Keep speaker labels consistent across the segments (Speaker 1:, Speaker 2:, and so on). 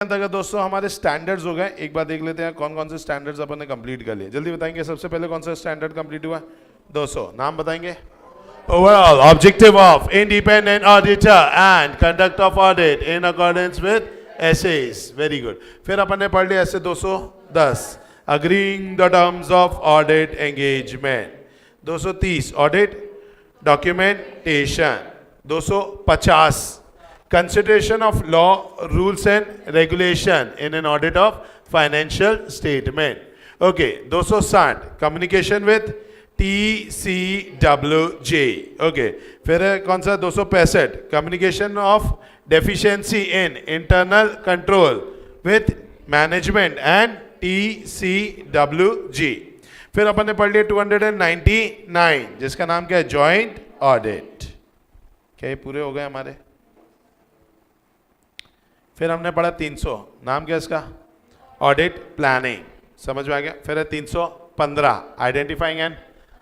Speaker 1: अगर दोस्तों हमारे स्टैंडर्ड्स हो गए, एक बार देख लेते हैं कौन कौन से स्टैंडर्ड्स अपन ने कंप्लीट कर लिए। जल्दी बताएंगे सबसे पहले कौन सा स्टैंडर्ड कंप्लीट हुआ? 200 नाम बताएंगे। Overall objective of independent auditor and conduct of audit in accordance with SAs. Very good. फिर अपन ने पढ़ लिया ऐसे 210 agreeing the terms of audit engagement. 230 audit documentation. 250 consideration of law, rules and regulation in an audit of financial statement. Okay, 260 communication with TCWJ. Okay, फिर है कौन सा? 265 communication of deficiency in internal control with management and TCWG. फिर अपन ने पढ़ लिया 299 जिसका नाम क्या है? Joint audit. क्या ये पूरे हो गए हमारे? फिर हमने पढ़ा 300 नाम क्या इसका? Audit planning. समझ में आ गया? फिर है 315 identifying and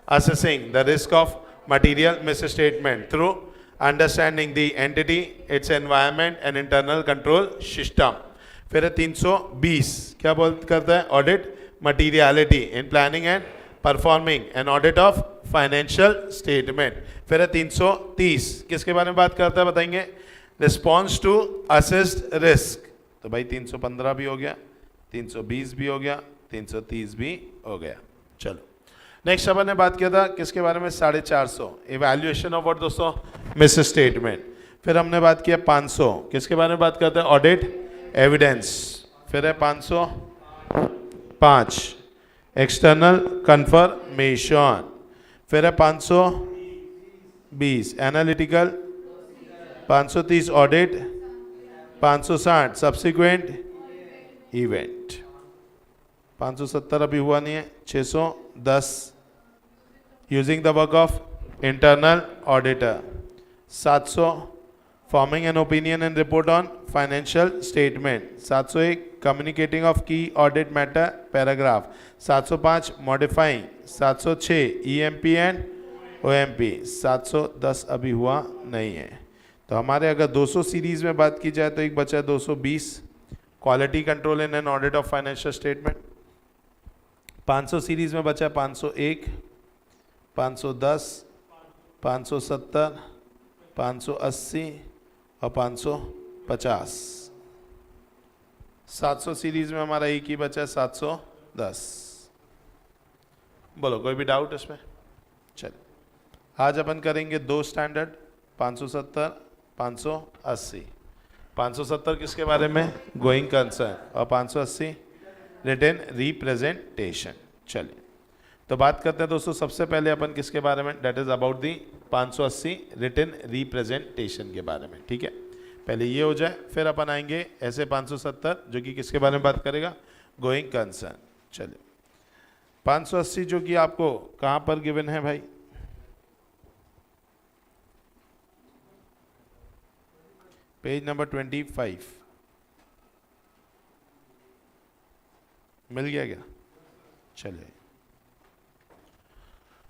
Speaker 1: assessing the risk of material misstatement through understanding the entity, it's environment and internal control system. फिर है 320 क्या करता है? Audit materiality in planning and performing an audit of financial statement. फिर है 330 किसके बारे में बात करता है बताएंगे? Response to assessed risk. तो भाई 315 भी हो गया, 320 भी हो गया, 330 भी हो गया। चलो नेक्स्ट अपन ने बात किया था किसके बारे में? 450 इवैल्यूएशन ऑफ व्हाट दोस्तों? Miss statement. फिर हमने बात किया 500 किसके बारे में बात करते हैं? Audit evidence. फिर है 505 एक्सटर्नल कंफर्मेशन। फिर है 520 एनालिटिकल। 530 ऑडिट। 560 subsequent event. 570 अभी हुआ नहीं है। 610 using the work of internal auditor. 700 forming an opinion and report on financial statement. 701 communicating of key audit matter paragraph. 705 modifying. 706 EMP and OMP. 710 अभी हुआ नहीं है। तो हमारे अगर 200 सीरीज में बात की जाए तो एक बचा है 220 quality control in an audit of financial statement. 500 series में बचा है 501, 510, 570, 580 और 550। 700 सीरीज में हमारा एक ही बचा है 710। बोलो कोई भी डाउट इसमें? चलिए आज अपन करेंगे दो स्टैंडर्ड 570 580। 570 किसके बारे में? Going concern. और 580 रिटन रिप्रेजेंटेशन। चलिए तो बात करते हैं दोस्तों सबसे पहले अपन किसके बारे में? That is about the 580 written representation के बारे में। ठीक है, पहले ये हो जाए फिर अपन आएंगे ऐसे 570 जो कि किसके बारे में बात करेगा? Going concern. चलिए 580 जो कि आपको कहाँ पर गिवन है भाई? पेज नंबर 25 मिल गया क्या?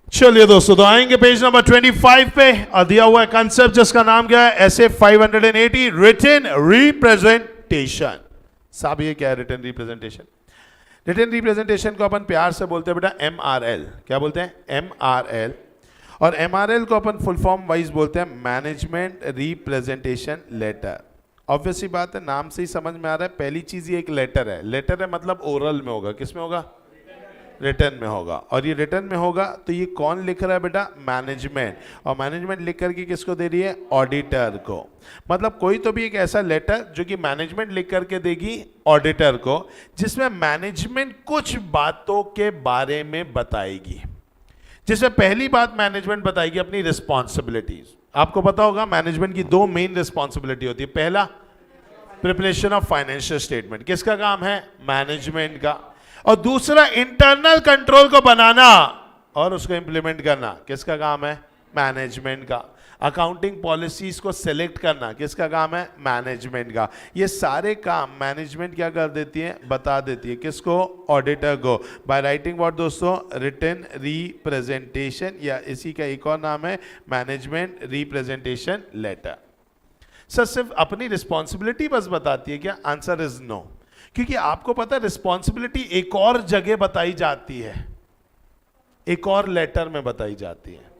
Speaker 1: चलिए दोस्तों तो आएंगे पेज नंबर 25 पे और दिया हुआ है कंसेप्ट जिसका नाम क्या है? SA 580 written representation. साहब ये क्या है रिटन रिप्रेजेंटेशन? रिटन रिप्रेजेंटेशन को अपन प्यार से बोलते हैं बेटा एमआरएल। क्या बोलते हैं? एमआरएल। और एमआरएल को अपन फुल फॉर्म वाइज बोलते हैं मैनेजमेंट रिप्रेजेंटेशन लेटर। ऑब्वियसली बात है, नाम से ही समझ में आ रहा है। पहली चीज ये एक लेटर है। लेटर है मतलब ओरल में होगा। किस में होगा? रिटर्न में होगा। और ये रिटर्न में होगा तो ये कौन लिख रहा है बेटा? मैनेजमेंट। और मैनेजमेंट लिख करके किसको दे रही है? ऑडिटर को। मतलब कोई तो भी एक ऐसा लेटर जो कि मैनेजमेंट लिख करके देगी ऑडिटर को, जिसमें मैनेजमेंट कुछ बातों के बारे में बताएगी। जिसमें पहली बात मैनेजमेंट बताएगी अपनी रिस्पॉन्सिबिलिटीज। आपको पता होगा मैनेजमेंट की दो मेन रिस्पॉन्सिबिलिटी होती है। पहला प्रिपरेशन ऑफ फाइनेंशियल स्टेटमेंट। किसका काम है? मैनेजमेंट का। और दूसरा इंटरनल कंट्रोल को बनाना और उसको इंप्लीमेंट करना। किसका काम है? मैनेजमेंट का। अकाउंटिंग पॉलिसीज को सिलेक्ट करना किसका काम है? मैनेजमेंट का। ये सारे काम मैनेजमेंट क्या कर देती है? बता देती है। किसको? ऑडिटर को। बाय राइटिंग व्हाट दोस्तों? रिटन रिप्रेजेंटेशन, या इसी का एक और नाम है मैनेजमेंट रिप्रेजेंटेशन लेटर। सर सिर्फ अपनी रिस्पॉन्सिबिलिटी बस बताती है क्या? आंसर इज नो, क्योंकि आपको पता है रिस्पॉन्सिबिलिटी एक और जगह बताई जाती है, एक और लेटर में बताई जाती है।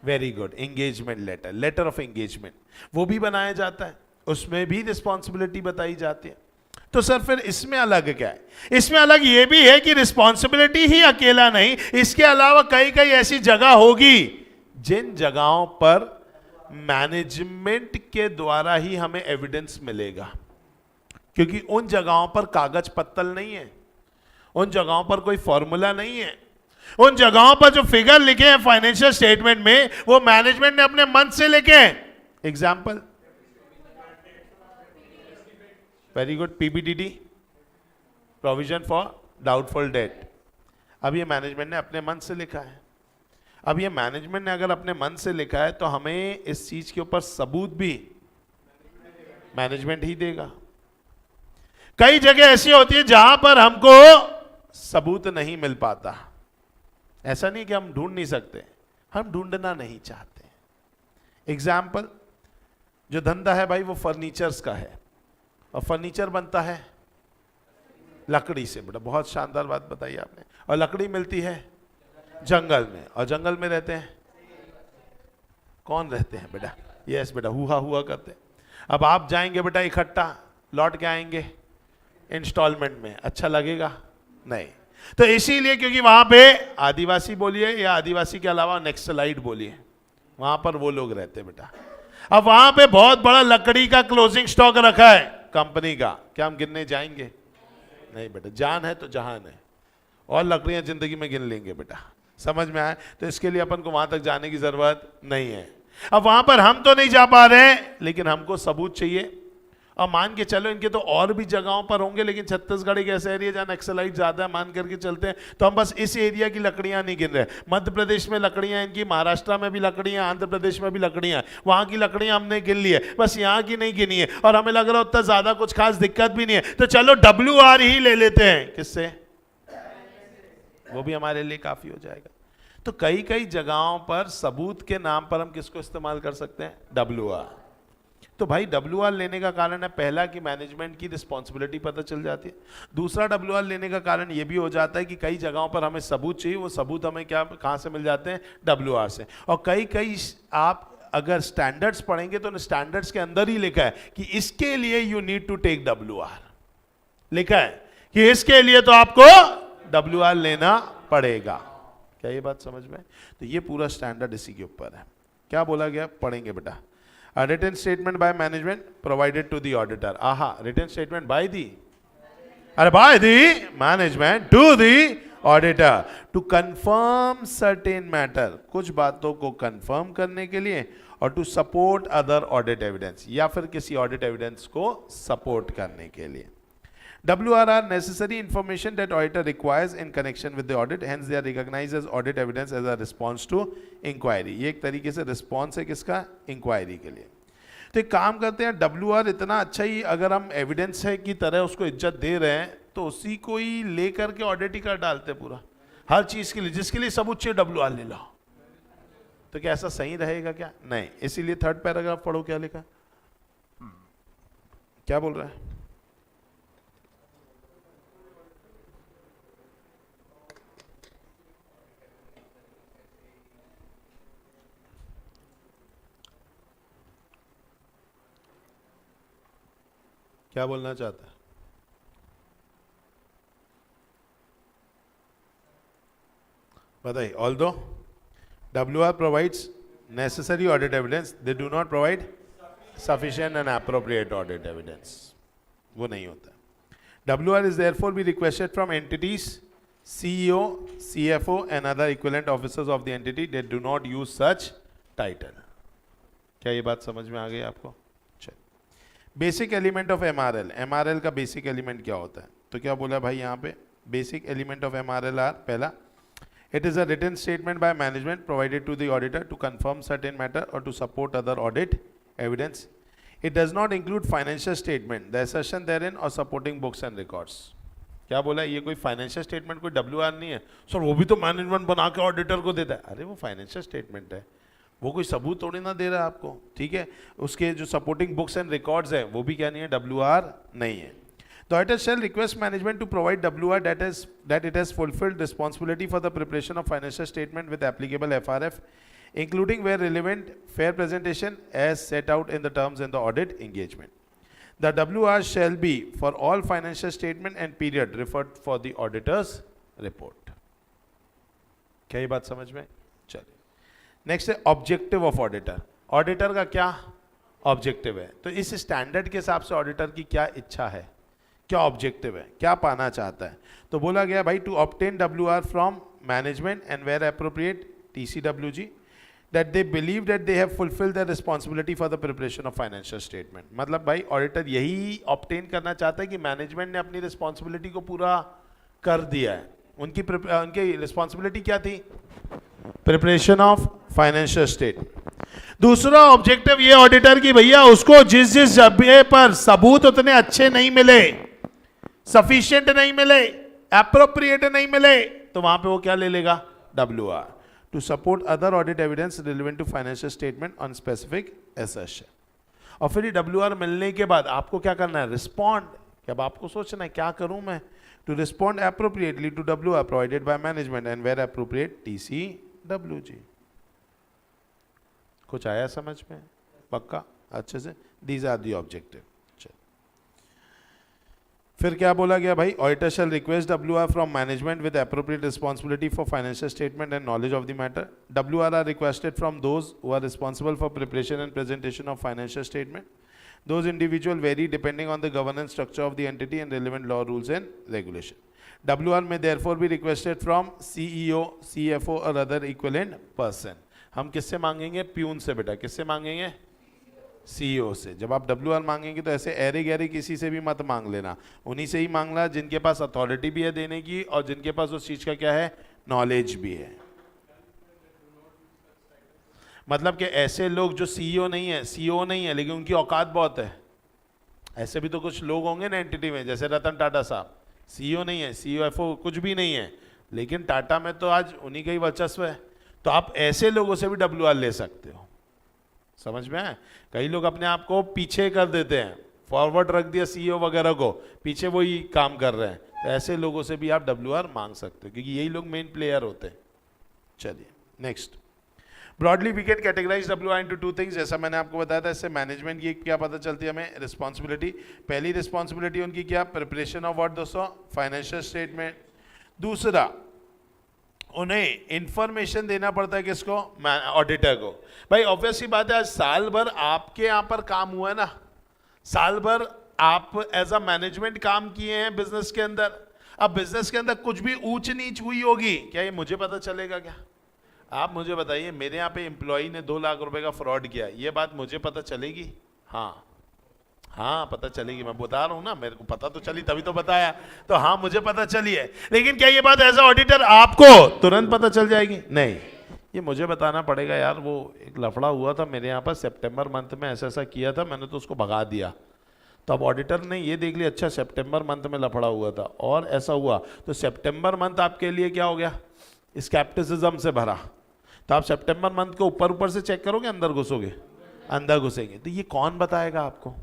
Speaker 1: Very good, engagement letter, letter of engagement, वो भी बनाया जाता है, उसमें भी रिस्पॉन्सिबिलिटी बताई जाती है। तो सर फिर इसमें अलग क्या है? इसमें अलग ये भी है कि रिस्पॉन्सिबिलिटी ही अकेला नहीं, इसके अलावा कई कई ऐसी जगह होगी जिन जगहों पर मैनेजमेंट के द्वारा ही हमें एविडेंस मिलेगा, क्योंकि उन जगहों पर कागज पत्तल नहीं है, उन जगहों पर कोई फॉर्मूला नहीं है, उन जगहों पर जो फिगर लिखे हैं फाइनेंशियल स्टेटमेंट में वो मैनेजमेंट ने अपने मन से लिखे हैं। Example, very good, PBDD, provision for doubtful debt, अब ये मैनेजमेंट ने अपने मन से लिखा है। अब ये मैनेजमेंट ने अगर अपने मन से लिखा है तो हमें इस चीज के ऊपर सबूत भी मैनेजमेंट ही देगा। कई जगह ऐसी होती है जहां पर हमको सबूत नहीं मिल पाता, ऐसा नहीं कि हम ढूंढ नहीं सकते, हम ढूंढना नहीं चाहते। एग्जाम्पल, जो धंधा है भाई वो फर्नीचर्स का है, और फर्नीचर बनता है लकड़ी से, बेटा बहुत शानदार बात बताई आपने, और लकड़ी मिलती है जंगल में, और जंगल में रहते हैं कौन रहते हैं बेटा? यस बेटा, हुआ हुआ करते हैं। अब आप जाएंगे बेटा इकट्ठा, लौट के आएंगे इंस्टॉलमेंट में, अच्छा लगेगा? नहीं। तो इसीलिए क्योंकि वहां पे आदिवासी बोलिए या आदिवासी के अलावा नेक्सलाइट बोलिए, वहां पर वो लोग रहते हैं बेटा। अब वहां पे बहुत बड़ा लकड़ी का क्लोजिंग स्टॉक रखा है कंपनी का, क्या हम गिनने जाएंगे? नहीं बेटा, जान है तो जहान है, और लकड़ियां जिंदगी में गिन लेंगे बेटा, समझ में आए? तो इसके लिए अपन को वहां तक जाने की जरूरत नहीं है। अब वहां पर हम तो नहीं जा पा रहे हैं, लेकिन हमको सबूत चाहिए। और मान के चलो इनके तो और भी जगहों पर होंगे, लेकिन छत्तीसगढ़ एक ऐसा एरिया जहां नक्सलाइट ज्यादा है, मान करके चलते हैं, तो हम बस इस एरिया की लकड़ियां नहीं गिन रहे। मध्य प्रदेश में लकड़ियां इनकी, महाराष्ट्र में भी लकड़ियां, आंध्र प्रदेश में भी लकड़ियां, वहां की लकड़ियां हमने गिन ली है, बस यहाँ की नहीं गिनी है, और हमें लग रहा है उतना ज्यादा कुछ खास दिक्कत भी नहीं है, तो चलो WR ही ले लेते हैं। किससे? वो भी हमारे लिए काफी हो जाएगा। तो कई कई जगहों पर सबूत के नाम पर हम किसको इस्तेमाल कर सकते हैं? WR। तो भाई WR लेने का कारण है पहला कि मैनेजमेंट की रिस्पॉन्सिबिलिटी पता चल जाती है, दूसरा WR लेने का कारण यह भी हो जाता है कि कई जगहों पर हमें सबूत चाहिए, वो सबूत हमें क्या कहां से मिल जाते हैं? WR से। और कई कई आप अगर स्टैंडर्ड्स पढ़ेंगे तो स्टैंडर्ड्स के अंदर ही लिखा है कि इसके लिए you need to take WR, लिखा है कि इसके लिए तो आपको WR लेना पड़ेगा। क्या ये बात समझ में? तो ये पूरा स्टैंडर्ड इसी के ऊपर है। क्या बोला गया? पढ़ेंगे बेटा। A written statement by management provided to the auditor. Aha, written statement by the management to the auditor to confirm certain matter, कुछ बातों को confirm करने के लिए, और to support other audit evidence, या फिर किसी audit evidence को support करने के लिए। WR are necessary information that auditor requires in connection with the audit, hence they are recognized as audit evidence as a response to inquiry। ये एक तरीके से response है किसका? inquiry के लिए। तो एक काम करते हैं, WR इतना अच्छा ही अगर हम एविडेंस है की तरह उसको इज्जत दे रहे हैं, तो उसी को ही लेकर के ऑडिट ही कर डालते पूरा, हर चीज के लिए, जिसके लिए सबूत चाहिए WR ले लो। तो क्या ऐसा सही रहेगा क्या? नहीं। इसीलिए 3rd पैराग्राफ पढ़ो, क्या लिखा, क्या बोल रहा है? क्या बोलना चाहता है? बताइए। Although WR provides necessary audit evidence, they do not provide sufficient and appropriate audit evidence. वो नहीं होता। WR is therefore be requested from entities, CEO, CFO and other equivalent officers of the entity that do not use such title। क्या ये बात समझ में आ गई आपको? बेसिक एलिमेंट ऑफ MRL का बेसिक एलिमेंट क्या होता है? तो क्या बोला भाई यहाँ पे? Basic element of MRL are, पहला, it is a written statement by management provided to the auditor to confirm certain matter और to support other audit evidence. It does not include financial statement, the assertion therein और supporting books and records. क्या बोला? ये कोई financial statement, कोई WR नहीं है। Sir वो भी तो मैनेजमेंट बना के ऑडिटर को देता है। अरे वो फाइनेंशियल स्टेटमेंट है, वो कोई सबूत थोड़ी ना दे रहा है आपको, ठीक है। उसके जो सपोर्टिंग बुक्स एंड रिकॉर्ड्स है वो भी क्या नहीं है, WR नहीं है। The auditor shall request management to provide WR that it has fulfilled responsibility for the preparation of financial statement with applicable FRF, including where relevant fair presentation as set out in the terms in the audit engagement. The WR shall be for all financial statement and period referred for the auditor's report. क्या ये बात समझ में? चलिए next है objective of auditor. Auditor का क्या objective है, तो इस स्टैंडर्ड के हिसाब से ऑडिटर की क्या इच्छा है, क्या ऑब्जेक्टिव है, क्या पाना चाहता है। तो बोला गया भाई to obtain WR from management and where appropriate TCWG that they believe that they have fulfilled their responsibility for the preparation of financial statement। मतलब भाई ऑडिटर यही ऑब्टेन करना चाहता है कि मैनेजमेंट ने अपनी रिस्पॉन्सिबिलिटी को पूरा कर दिया है। उनकी रिस्पॉन्सिबिलिटी क्या थी, प्रिपरेशन ऑफ फाइनेंशियल स्टेटमेंट। दूसरा ऑब्जेक्टिव ये ऑडिटर की भैया उसको जिस जगह पर सबूत उतने अच्छे नहीं मिले, सफिशिएंट नहीं मिले, एप्रोप्रिएट नहीं मिले, तो वहां पे वो क्या ले लेगा, WR to support other audit evidence relevant to financial statement on specific assertion. और फिर WR मिलने के बाद आपको क्या करना है, रिस्पॉन्ड। अब आपको सोचना है क्या करूं मैं, to respond appropriately to WR provided by management and where appropriate TCWG। कुछ आया समझ में, पक्का अच्छे से? These are the objective. फिर क्या बोला गया भाई, auditor shall request WR from management with appropriate responsibility for financial statement and knowledge of the matter. WR are requested from those who are responsible for preparation and presentation of financial statement. Those individual vary depending on the governance structure of the entity and relevant law, rules and regulation. WR may therefore be requested from CEO, CFO or other equivalent person। हम किससे मांगेंगे, peon से बेटा। किससे मांगेंगे, CEO से। जब आप WR मांगेंगे तो ऐसे एरे गहरे किसी से भी मत मांग लेना, उन्हीं से ही मांगना जिनके पास अथॉरिटी भी है देने की और जिनके पास उस चीज का क्या है, नॉलेज भी है। मतलब कि ऐसे लोग जो CEO नहीं है, CEO नहीं है लेकिन उनकी औकात बहुत है, ऐसे भी तो कुछ लोग होंगे ना एंटिटी में, जैसे रतन टाटा साहब CEO नहीं है, CFO कुछ भी नहीं है, लेकिन टाटा में तो आज उन्हीं का ही वर्चस्व है। तो आप ऐसे लोगों से भी WR ले सकते हो, समझ में है? कई लोग अपने आप को पीछे कर देते हैं, फॉरवर्ड रख दिया CEO वगैरह को, पीछे वही काम कर रहे हैं, तो ऐसे लोगों से भी आप WR मांग सकते हो क्योंकि यही लोग मेन प्लेयर होते हैं। चलिए next, broadly we can categorise WR into two things. जैसा मैंने आपको बताया था, इससे मैनेजमेंट की क्या पता चलती है हमें, रिस्पॉन्सिबिलिटी। पहली रिस्पॉन्सिबिलिटी उनकी क्या, प्रिपरेशन ऑफ व्हाट दोस्तों, फाइनेंशियल स्टेटमेंट। दूसरा, उन्हें इंफॉर्मेशन देना पड़ता है किसको, ऑडिटर को। भाई ऑब्वियस सी बात है, आज साल भर आपके यहाँ पर काम हुआ है ना, साल भर आप एज अ मैनेजमेंट काम किए हैं बिजनेस के अंदर। अब बिजनेस के अंदर कुछ भी ऊंच नीच हुई होगी, क्या ये मुझे पता चलेगा क्या? आप मुझे बताइए, मेरे यहाँ पे एम्प्लॉय ने 2 लाख रुपए का फ्रॉड किया, ये बात मुझे पता चलेगी? हाँ पता चलेगी। मैं बता रहा हूँ ना, मेरे को पता तो चली तभी तो बताया, तो हाँ मुझे पता चली है। लेकिन क्या ये बात एज अ ऑडिटर आपको तुरंत पता चल जाएगी? नहीं, ये मुझे बताना पड़ेगा। यार वो एक लफड़ा हुआ था मेरे यहाँ पर सितंबर मंथ में, ऐसा किया था मैंने, तो उसको भगा दिया। तो अब ऑडिटर ने ये देख लिया, अच्छा सितंबर मंथ में लफड़ा हुआ था और ऐसा हुआ, तो सितंबर मंथ आपके लिए क्या हो गया, स्केप्टिसिज्म से भरा। तो आप सितंबर मंथ को ऊपर से चेक करोगे, अंदर घुसोगे, अंदर घुसेंगे, तो ये कौन बताएगा आपको?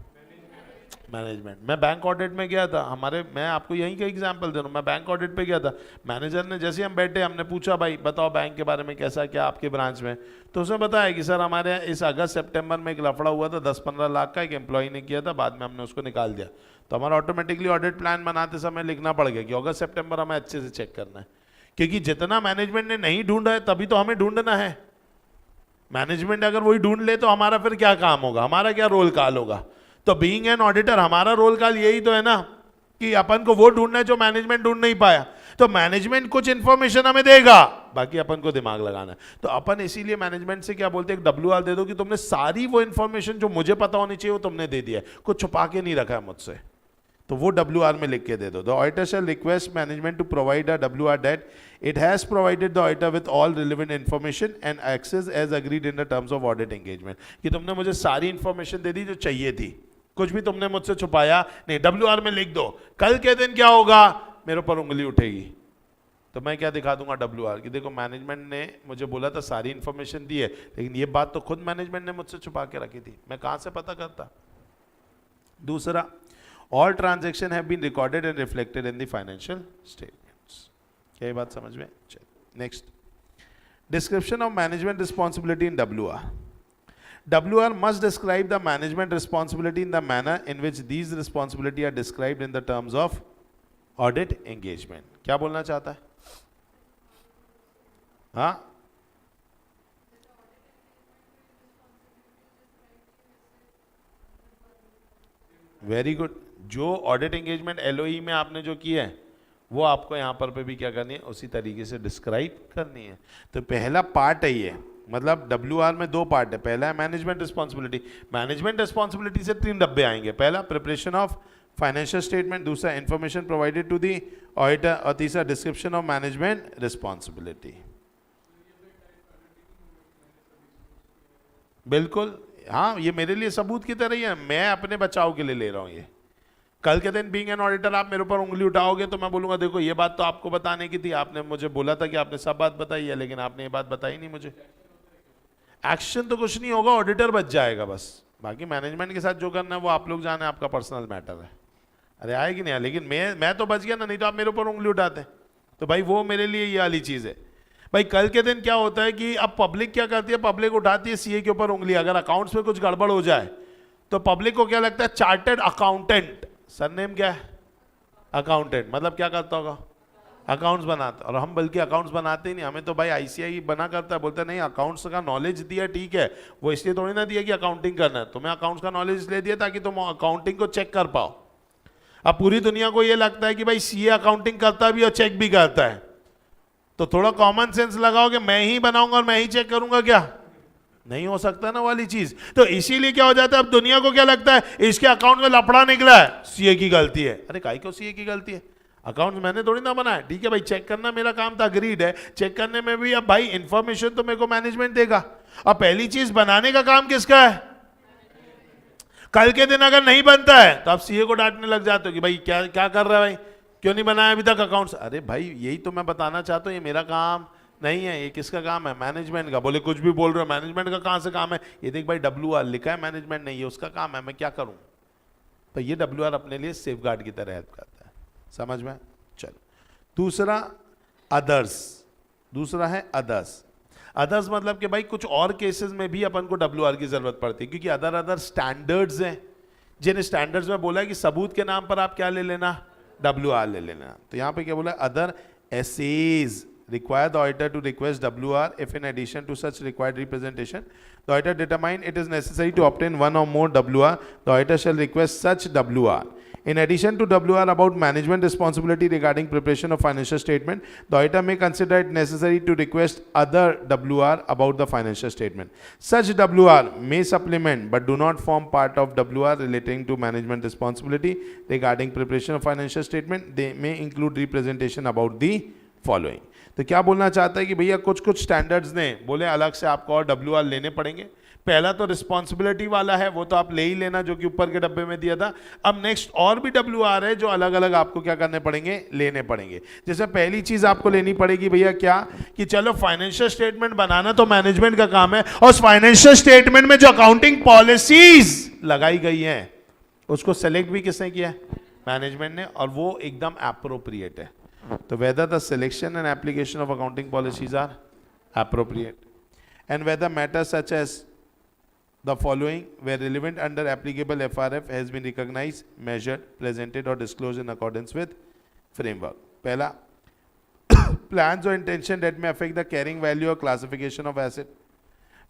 Speaker 1: मैनेजमेंट। मैं बैंक ऑडिट में गया था, मैं आपको यहीं का एग्जांपल दे रहा हूँ, मैं बैंक ऑडिट पे गया था। मैनेजर ने जैसे हम बैठे, हमने पूछा भाई बताओ बैंक के बारे में कैसा क्या आपके ब्रांच में, तो उसने बताया कि सर हमारे यहाँ इस अगस्त सितंबर में एक लफड़ा हुआ था 10-15 लाख का, एक एम्प्लॉय ने किया था, बाद में हमने उसको निकाल दिया। तो हमारा ऑटोमेटिकली ऑडिट प्लान बनाते समय लिखना पड़ गया कि अगस्त सितंबर हमें अच्छे से चेक करना है, क्योंकि जितना मैनेजमेंट ने नहीं ढूंढा है तभी तो हमें ढूंढना है। मैनेजमेंट अगर वही ढूंढ ले तो हमारा फिर क्या काम होगा, हमारा क्या रोल काल होगा? तो बीइंग एन ऑडिटर हमारा रोल काल यही तो है ना कि अपन को वो ढूंढना है जो मैनेजमेंट ढूंढ नहीं पाया। तो मैनेजमेंट कुछ इंफॉर्मेशन हमें देगा, बाकी अपन को दिमाग लगाना है। तो अपन इसीलिए मैनेजमेंट से क्या बोलते हैं, WR दे दो कि तुमने सारी वो इंफॉर्मेशन जो मुझे पता होनी चाहिए वो तुमने दे दिया है, कुछ छुपा के नहीं रखा है मुझसे, तो वो WR में लिख के दे दो। The auditor shall request management to provide a WR that it has provided the auditor with all relevant information and access as agreed in the terms of audit engagement, कि तुमने मुझे सारी इंफॉर्मेशन दे दी जो चाहिए थी, कुछ भी तुमने मुझसे छुपाया नहीं। WR में लिख दो, कल के दिन क्या होगा, मेरे ऊपर उंगली उठेगी, तो मैं क्या दिखा दूंगा WR कि देखो मैनेजमेंट ने मुझे बोला था, सारी इन्फॉर्मेशन दी है, लेकिन ये बात तो खुद मैनेजमेंट ने मुझसे छुपा के रखी थी, मैं कहां से पता करता। दूसरा, all transaction have been recorded and reflected in the financial statements. क्या ये बात समझ में? चलिए next, description of management responsibility in WR। WR must describe the management responsibility in the manner in which these responsibility are described in the terms of audit engagement। क्या बोलना चाहता है? हाँ, वेरी गुड। जो ऑडिट एंगेजमेंट LOE में आपने जो किया है वो आपको यहाँ पर पे भी क्या करनी है, उसी तरीके से डिस्क्राइब करनी है। तो पहला पार्ट है ये, मतलब WR में दो पार्ट है। पहला है मैनेजमेंट रिस्पॉन्सिबिलिटी। मैनेजमेंट रिस्पॉन्सिबिलिटी से 3 डब्बे आएंगे। पहला प्रिपरेशन ऑफ फाइनेंशियल स्टेटमेंट, दूसरा information provided to the auditor, और तीसरा डिस्क्रिप्शन ऑफ मैनेजमेंट रिस्पॉन्सिबिलिटी। बिल्कुल, हाँ, ये मेरे लिए सबूत की तरह ही है, मैं अपने बचाव के लिए ले रहा हूँ ये। कल के दिन बीइंग एन ऑडिटर आप मेरे ऊपर उंगली उठाओगे तो मैं बोलूंगा देखो ये बात तो आपको बताने की थी, आपने मुझे बोला था कि आपने सब बात बताई है, लेकिन आपने ये बात बताई नहीं मुझे। एक्शन तो कुछ नहीं होगा, ऑडिटर बच जाएगा बस, बाकी मैनेजमेंट के साथ जो करना है वो आप लोग जाने, आपका पर्सनल मैटर है। अरे आएगी नहीं, लेकिन मैं तो बच गया ना, नहीं तो आप मेरे ऊपर उंगली उठाते। तो भाई वो मेरे लिए ये वाली चीज है। भाई कल के दिन क्या होता है कि अब पब्लिक क्या करती है, पब्लिक उठाती है CA के ऊपर उंगली। अगर अकाउंट्स में कुछ गड़बड़ हो जाए तो पब्लिक को क्या लगता है, चार्टर्ड अकाउंटेंट, सरनेम क्या है, अकाउंटेंट, मतलब क्या करता होगा, अकाउंट्स बनाता। और हम बल्कि अकाउंट्स बनाते ही नहीं, हमें तो भाई ICI बना करता है, बोलते नहीं अकाउंट्स का नॉलेज दिया ठीक है, वो इसलिए थोड़ी ना दिया कि अकाउंटिंग करना है, तुम्हें अकाउंट्स का नॉलेज इसलिए दिया ताकि तुम अकाउंटिंग को चेक कर पाओ। अब पूरी दुनिया को ये लगता है कि भाई CA अकाउंटिंग करता भी और चेक भी करता है, तो थोड़ा कॉमन सेंस लगाओ कि मैं ही बनाऊंगा और मैं ही चेक करूंगा, क्या नहीं हो सकता ना वाली चीज। तो इसीलिए क्या हो जाता है, अब दुनिया को क्या लगता है, इसके अकाउंट में लफड़ा निकला है, CA की गलती है। अरे काहे क्यों CA की गलती है, अकाउंट मैंने थोड़ी ना बनाया। ठीक है भाई, चेक करना मेरा काम था, अग्रीड है, चेक करने में भी अब भाई इंफॉर्मेशन तो मेरे को मैनेजमेंट देगा। अब पहली चीज बनाने का काम किसका है, कल के दिन अगर नहीं बनता है तो आप CA को डांटने लग जाते हो कि भाई क्या क्या कर रहा है भाई, क्यों नहीं बनाया अभी तक अकाउंट्स। अरे भाई यही तो मैं बताना चाहता हूँ, ये मेरा काम नहीं है, ये किसका काम है, मैनेजमेंट का। बोले कुछ भी बोल रहे हो, मैनेजमेंट का कहाँ से काम है, ये देख भाई WR लिखा है, मैनेजमेंट नहीं, ये उसका काम है, मैं क्या करूँ। तो ये WR अपने लिए सेफगार्ड की तरह हेल्प करता है, समझ में। चलो दूसरा अदर्स, दूसरा है अदर्स। अदर्स मतलब कि भाई कुछ और केसेस में भी अपन को WR की जरूरत पड़ती है, क्योंकि अदर स्टैंडर्ड्स हैं, जिन स्टैंडर्ड्स में बोला है कि सबूत के नाम पर आप क्या ले लेना, WR ले लेना। तो यहां पे क्या बोला, other essays require the auditor to request WR if in addition to such required representation the auditor determine it is necessary to obtain one or more WR, the auditor shall request such WR. In addition to WR about management responsibility regarding preparation of financial statement, the auditor may consider it necessary to request other WR about the financial statement. Such WR may supplement but do not form part of WR relating to management responsibility regarding preparation of financial statement. They may include representation about the following. तो क्या बोलना चाहता है कि भैया कुछ कुछ standards ने बोले अलग से आपको और WR लेने पड़ेंगे। पहला तो रिस्पॉन्सिबिलिटी वाला है, वो तो आप ले ही लेना जो कि ऊपर के डब्बे में दिया था। अब नेक्स्ट और भी WR है जो अलग अलग आपको क्या करने पड़ेंगे, लेने पड़ेंगे। जैसे पहली चीज आपको लेनी पड़ेगी भैया क्या, कि चलो फाइनेंशियल स्टेटमेंट बनाना तो मैनेजमेंट का काम है, और फाइनेंशियल स्टेटमेंट में जो अकाउंटिंग पॉलिसीज लगाई गई हैं उसको सेलेक्ट भी किसने किया है, मैनेजमेंट ने, और वो एकदम एप्रोप्रिएट है। तो whether the selection and application of accounting policies are appropriate and whether matters such as the following were relevant under applicable FRF has been recognized, measured, presented or disclosed in accordance with framework. पहला, plans or intention that may affect the carrying value or classification of asset.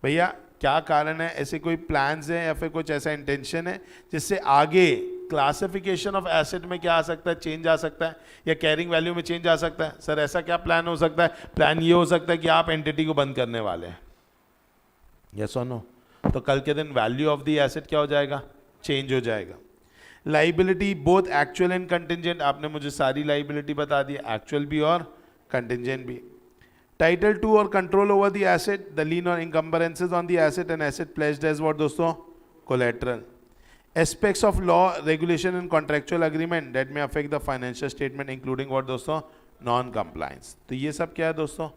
Speaker 1: भैया क्या कारण है, ऐसे कोई plans है या फिर कुछ ऐसा इंटेंशन है जिससे आगे क्लासिफिकेशन ऑफ एसेट में क्या आ सकता है, चेंज आ सकता है, या कैरिंग वैल्यू में चेंज आ सकता है। सर ऐसा क्या प्लान हो सकता है, प्लान ये हो सकता है कि आप एंटिटी को बंद करने वाले हैं, यस और नो, तो कल के दिन वैल्यू ऑफ द एसेट क्या हो जाएगा, चेंज हो जाएगा। Liability both actual and contingent, आपने मुझे सारी लाइबिलिटी बता दी, एक्चुअल भी और कंटिंजेंट भी। टाइटल टू और control over the asset, the lien और encumbrances on the asset and asset placed as what दोस्तों, collateral. Aspects of law, regulation and contractual agreement that may affect the financial statement including what दोस्तों, non compliance. तो ये सब क्या है दोस्तों,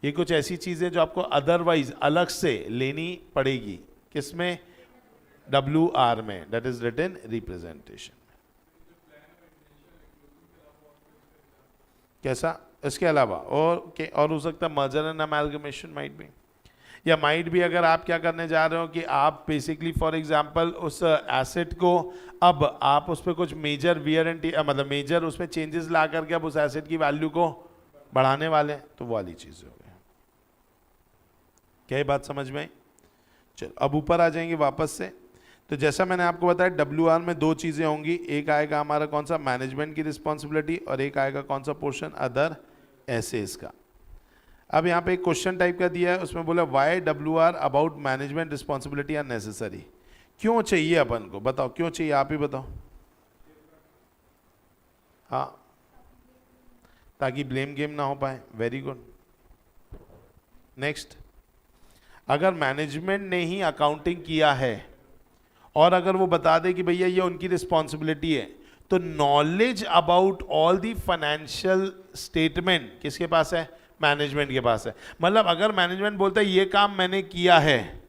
Speaker 1: ये कुछ ऐसी चीजें जो आपको अदरवाइज अलग से लेनी पड़ेगी, किसमें, WR में, दैट इज रिटन रिप्रेजेंटेशन। कैसा, इसके अलावा और हो सकता है मर्जर एंड अमैलगमेशन माइट बी, या माइट भी अगर आप क्या करने जा रहे हो कि आप बेसिकली फॉर एग्जांपल उस एसेट को अब आप उस पर कुछ मेजर वियर एंड मतलब मेजर उसमें चेंजेस ला करके अब उस एसेट की वैल्यू को बढ़ाने वाले हैं, तो वो वाली चीजें हो गई। क्या ये बात समझ में आई? चलो अब ऊपर आ जाएंगे वापस से। तो जैसा मैंने आपको बताया WR में दो चीजें होंगी, एक आएगा हमारा कौन सा, मैनेजमेंट की रिस्पॉन्सिबिलिटी, और एक आएगा कौन सा पोर्शन, अदर एसेट्स का। अब यहाँ पे एक क्वेश्चन टाइप का दिया है, उसमें बोला why WR about management responsibility are necessary. क्यों चाहिए अपन को, बताओ क्यों चाहिए, आप ही बताओ। हाँ, ताकि ब्लेम गेम ना हो पाए। Very good. नेक्स्ट, अगर मैनेजमेंट ने ही अकाउंटिंग किया है और अगर वो बता दे कि भैया ये उनकी रिस्पॉन्सिबिलिटी है, तो knowledge about all the financial statement किसके पास है, मैनेजमेंट के पास है। मतलब अगर मैनेजमेंट बोलता है ये काम मैंने किया है,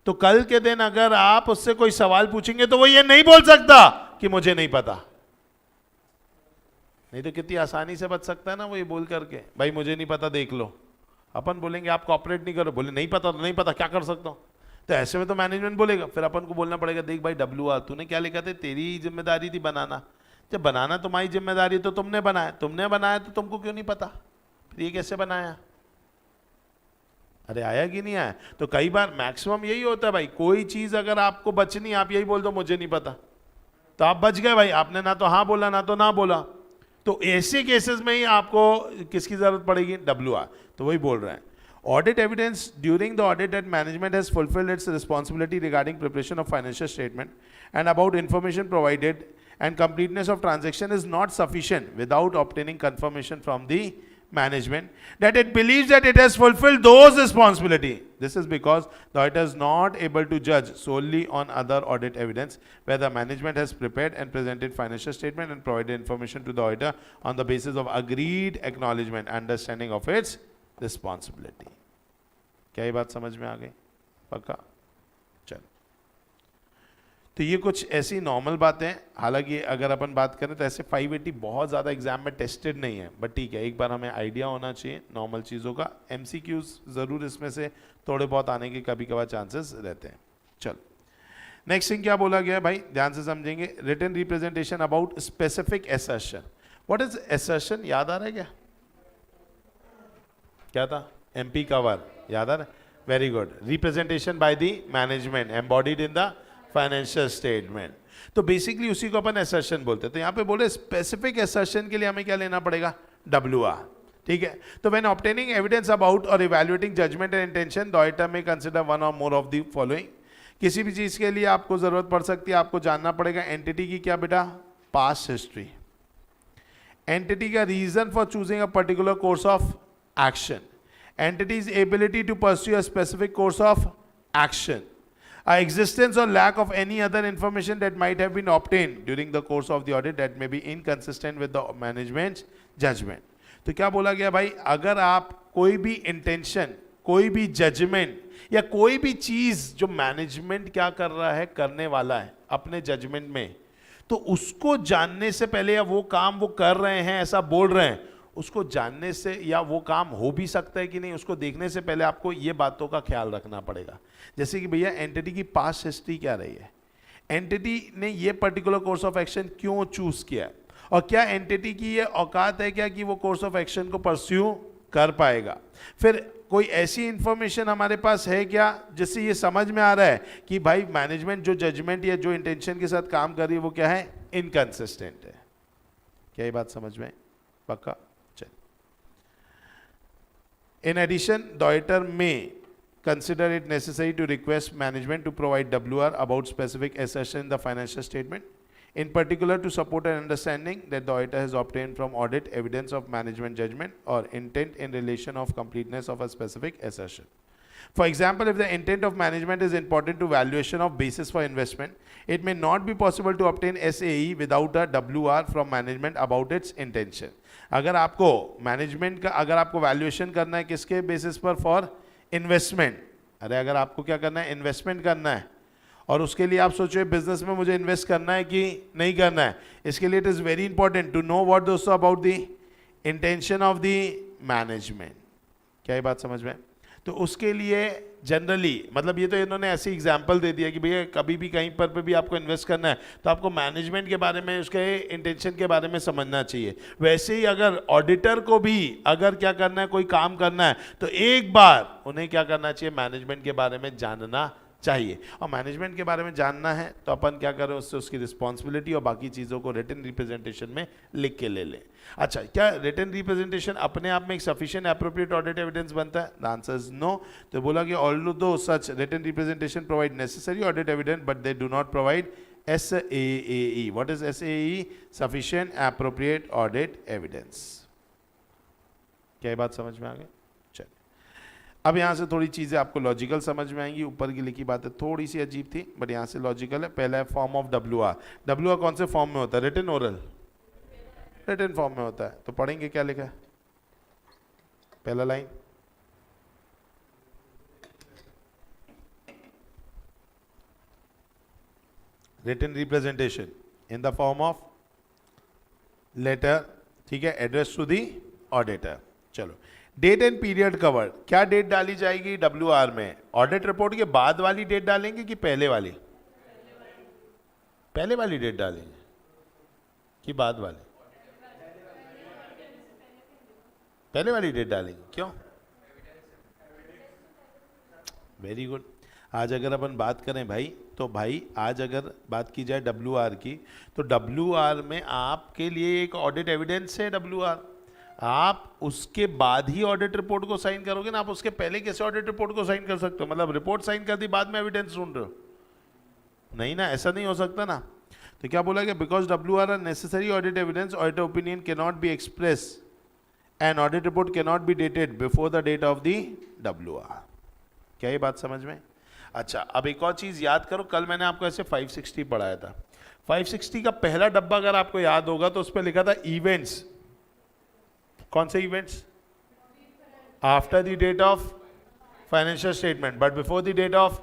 Speaker 1: तो कल के दिन अगर आप उससे कोई सवाल पूछेंगे तो वो ये नहीं बोल सकता कि मुझे नहीं पता। नहीं तो कितनी आसानी से बच सकता है ना वो ये बोल करके, भाई मुझे नहीं पता देख लो। अपन बोलेंगे आप कॉपरेट नहीं करो, बोले नहीं पता तो नहीं पता, क्या कर सकता हूं। तो ऐसे में तो मैनेजमेंट बोलेगा, फिर अपन को बोलना पड़ेगा देख भाई WR तूने क्या लिखा था, तेरी जिम्मेदारी थी बनाना, जब बनाना तुम्हारी जिम्मेदारी तो तुमने बनाया तो तुमको क्यों नहीं पता, फिर ये कैसे बनाया, अरे आया कि नहीं आया। तो कई बार मैक्सिमम यही होता है भाई, कोई चीज अगर आपको बचनी, आप यही बोल दो मुझे नहीं पता, तो आप बच गए भाई, आपने ना तो हाँ बोला ना तो ना बोला। तो ऐसे केसेस में ही आपको किसकी जरूरत पड़ेगी, WR। तो वही बोल रहे हैं, audit evidence during the audit that management has fulfilled its responsibility regarding preparation of financial statement and about information provided and completeness of transaction is not sufficient without obtaining confirmation from the management that it believes that it has fulfilled those responsibility. This is because the auditor is not able to judge solely on other audit evidence where the management has prepared and presented financial statement and provided information to the auditor on the basis of agreed acknowledgement understanding of its responsibility. क्या ये बात समझ में आ गई, पक्का। चल, तो ये कुछ ऐसी नॉर्मल बातें हैं। हालांकि अगर अपन बात करें तो ऐसे 580 बहुत ज़्यादा एग्जाम में टेस्टेड नहीं है, बट ठीक है, एक बार हमें आइडिया होना चाहिए नॉर्मल चीज़ों का। MCQs ज़रूर इसमें से थोड़े बहुत आने के कभी कभार चांसेस रहते हैं। चल, नेक्स्ट थिंग क्या बोला गया है भाई, ध्यान से समझेंगे। Written representation about specific assertion. What is assertion, याद आ रहा है क्या, क्या था, MP कवर, याद आ रहा है, very good. Representation bye the management embodied in the financial statement. तो बेसिकली उसी को अपन असर्शन बोलते हैं। तो यहाँ पे बोले स्पेसिफिक असर्शन के लिए हमें क्या लेना पड़ेगा, WR। ठीक है, तो when obtaining evidence about or evaluating judgment and intention the auditor may consider one or more of the following. किसी भी चीज के लिए आपको जरूरत पड़ सकती है, आपको जानना पड़ेगा एंटिटी की क्या बेटा, पास्ट हिस्ट्री, एंटिटी का reason for choosing a particular course of action, entity's ability to pursue a specific course of action, existence or lack of any other information that might have been obtained during the course of the audit that may be inconsistent with the management's judgment. तो क्या बोला गया भाई, अगर आप कोई भी intention, कोई भी जजमेंट या कोई भी चीज जो मैनेजमेंट क्या कर रहा है, करने वाला है अपने जजमेंट में, तो उसको जानने से पहले या वो काम वो कर रहे हैं ऐसा बोल रहे हैं, उसको जानने से या वो काम हो भी सकता है कि नहीं, उसको देखने से पहले आपको ये बातों का ख्याल रखना पड़ेगा। जैसे कि भैया एंटिटी की पास्ट हिस्ट्री क्या रही है, एंटिटी ने ये पर्टिकुलर कोर्स ऑफ एक्शन क्यों चूज किया, और क्या एंटिटी की ये औकात है क्या कि वो कोर्स ऑफ एक्शन को परस्यू कर पाएगा। फिर कोई ऐसी इंफॉर्मेशन हमारे पास है क्या जिससे ये समझ में आ रहा है कि भाई मैनेजमेंट जो जजमेंट या जो इंटेंशन के साथ काम कर रही है वो क्या है, इनकंसिस्टेंट है। क्या ये बात समझ में, पक्का। In addition, the auditor may consider it necessary to request management to provide WR about specific assertion in the financial statement, in particular to support an understanding that the auditor has obtained from audit evidence of management judgment or intent in relation of completeness of a specific assertion. For example, if the intent of management is important to valuation of basis for investment, it may not be possible to obtain SAE without a WR from management about its intention. अगर आपको management का, अगर आपको valuation करना है किसके basis पर, for investment, अरे अगर आपको क्या करना है, इन्वेस्टमेंट करना है, और उसके लिए आप सोचो बिजनेस में मुझे इन्वेस्ट करना है कि नहीं करना है, इसके लिए it is very important to know what दोस्तों about the intention of the management. क्या ये बात समझ में? तो उसके लिए जनरली, मतलब ये तो इन्होंने ऐसी एग्जांपल दे दिया कि भैया कभी भी कहीं पर भी आपको इन्वेस्ट करना है तो आपको मैनेजमेंट के बारे में, उसके इंटेंशन के बारे में समझना चाहिए। वैसे ही अगर ऑडिटर को भी अगर क्या करना है, कोई काम करना है, तो एक बार उन्हें क्या करना चाहिए, मैनेजमेंट के बारे में जानना चाहिए। और मैनेजमेंट के बारे में जानना है तो अपन क्या करें, उससे उसकी रिस्पॉन्सिबिलिटी और बाकी चीज़ों को रिटन रिप्रेजेंटेशन में लिख के ले लें। अच्छा, क्या रिटन रिप्रेजेंटेशन अपने आप में एक सफिशिएंट एप्रोप्रिएट ऑडिट एविडेंस बनता है? The answer is no. तो बोला कि although such written representation provide necessary audit evidence but they do not provide SAE। What is SAE? Sufficient appropriate audit evidence. क्या ये बात समझ में आ गई? अब यहाँ से थोड़ी चीज़ें आपको लॉजिकल समझ में आएंगी। ऊपर की लिखी बातें थोड़ी सी अजीब थी बट यहाँ से लॉजिकल है। पहला है फॉर्म ऑफ WR। WR कौन से फॉर्म में होता है? Written, oral? रिटन फॉर्म में होता है। तो पढ़ेंगे क्या लिखा है, पहला line, written representation in the form of letter, ठीक है, एड्रेस टू दी ऑडिटर। चलो, डेट एंड पीरियड कवर्ड, क्या डेट डाली जाएगी WR में? ऑडिट रिपोर्ट के बाद वाली डेट डालेंगे कि पहले वाली? पहले वाली डेट डालेंगे कि बाद वाली? पहले वाली डेट डालेंगे। क्यों? Very good. आज अगर अपन बात करें भाई, तो भाई आज अगर बात की जाए WR की, तो WR में आपके लिए एक ऑडिट एविडेंस है WR। आप उसके बाद ही ऑडिट रिपोर्ट को साइन करोगे ना, आप उसके पहले कैसे ऑडिट रिपोर्ट को साइन कर सकते हो? मतलब रिपोर्ट साइन कर दी, बाद में एविडेंस ढूंढ रहे हो? नहीं ना, ऐसा नहीं हो सकता ना। तो क्या बोला कि because WR are necessary audit evidence, audit opinion can not be express and audit report can not be dated before the date of the WR। क्या ये बात समझ में? अच्छा, अब एक और चीज याद करो, कल मैंने आपको ऐसे 560 पढ़ाया था। 560 का पहला डब्बा अगर आपको याद होगा तो उस पर लिखा था इवेंट्स। कौन से events? After the date of financial statement but before the date of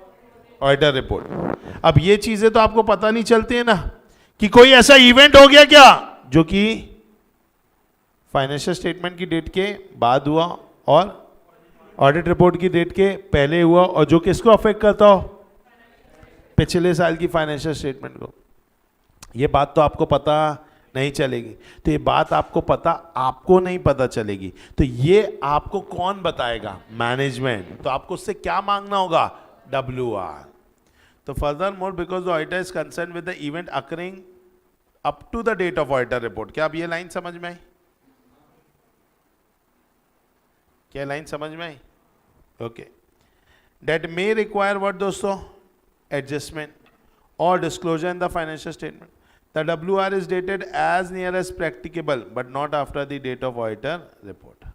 Speaker 1: auditor report. अब ये चीजें तो आपको पता नहीं चलती है ना कि कोई ऐसा इवेंट हो गया क्या जो कि फाइनेंशियल स्टेटमेंट की डेट के बाद हुआ और ऑडिट रिपोर्ट की डेट के पहले हुआ, और जो किसको अफेक्ट करता हो? पिछले साल की फाइनेंशियल स्टेटमेंट को। ये बात तो आपको पता नहीं चलेगी। तो ये बात आपको पता, आपको नहीं पता चलेगी, तो ये आपको कौन बताएगा? मैनेजमेंट। तो आपको उससे क्या मांगना होगा? WR। तो further more because the auditor is concern with the event occurring up to the date of auditor report. क्या अब ये लाइन समझ में आई? क्या लाइन समझ में आई? Okay. Debt may require what दोस्तों? एडजस्टमेंट और disclosure in the financial statement. The WR is dated as near as practicable but not after the date of auditor report.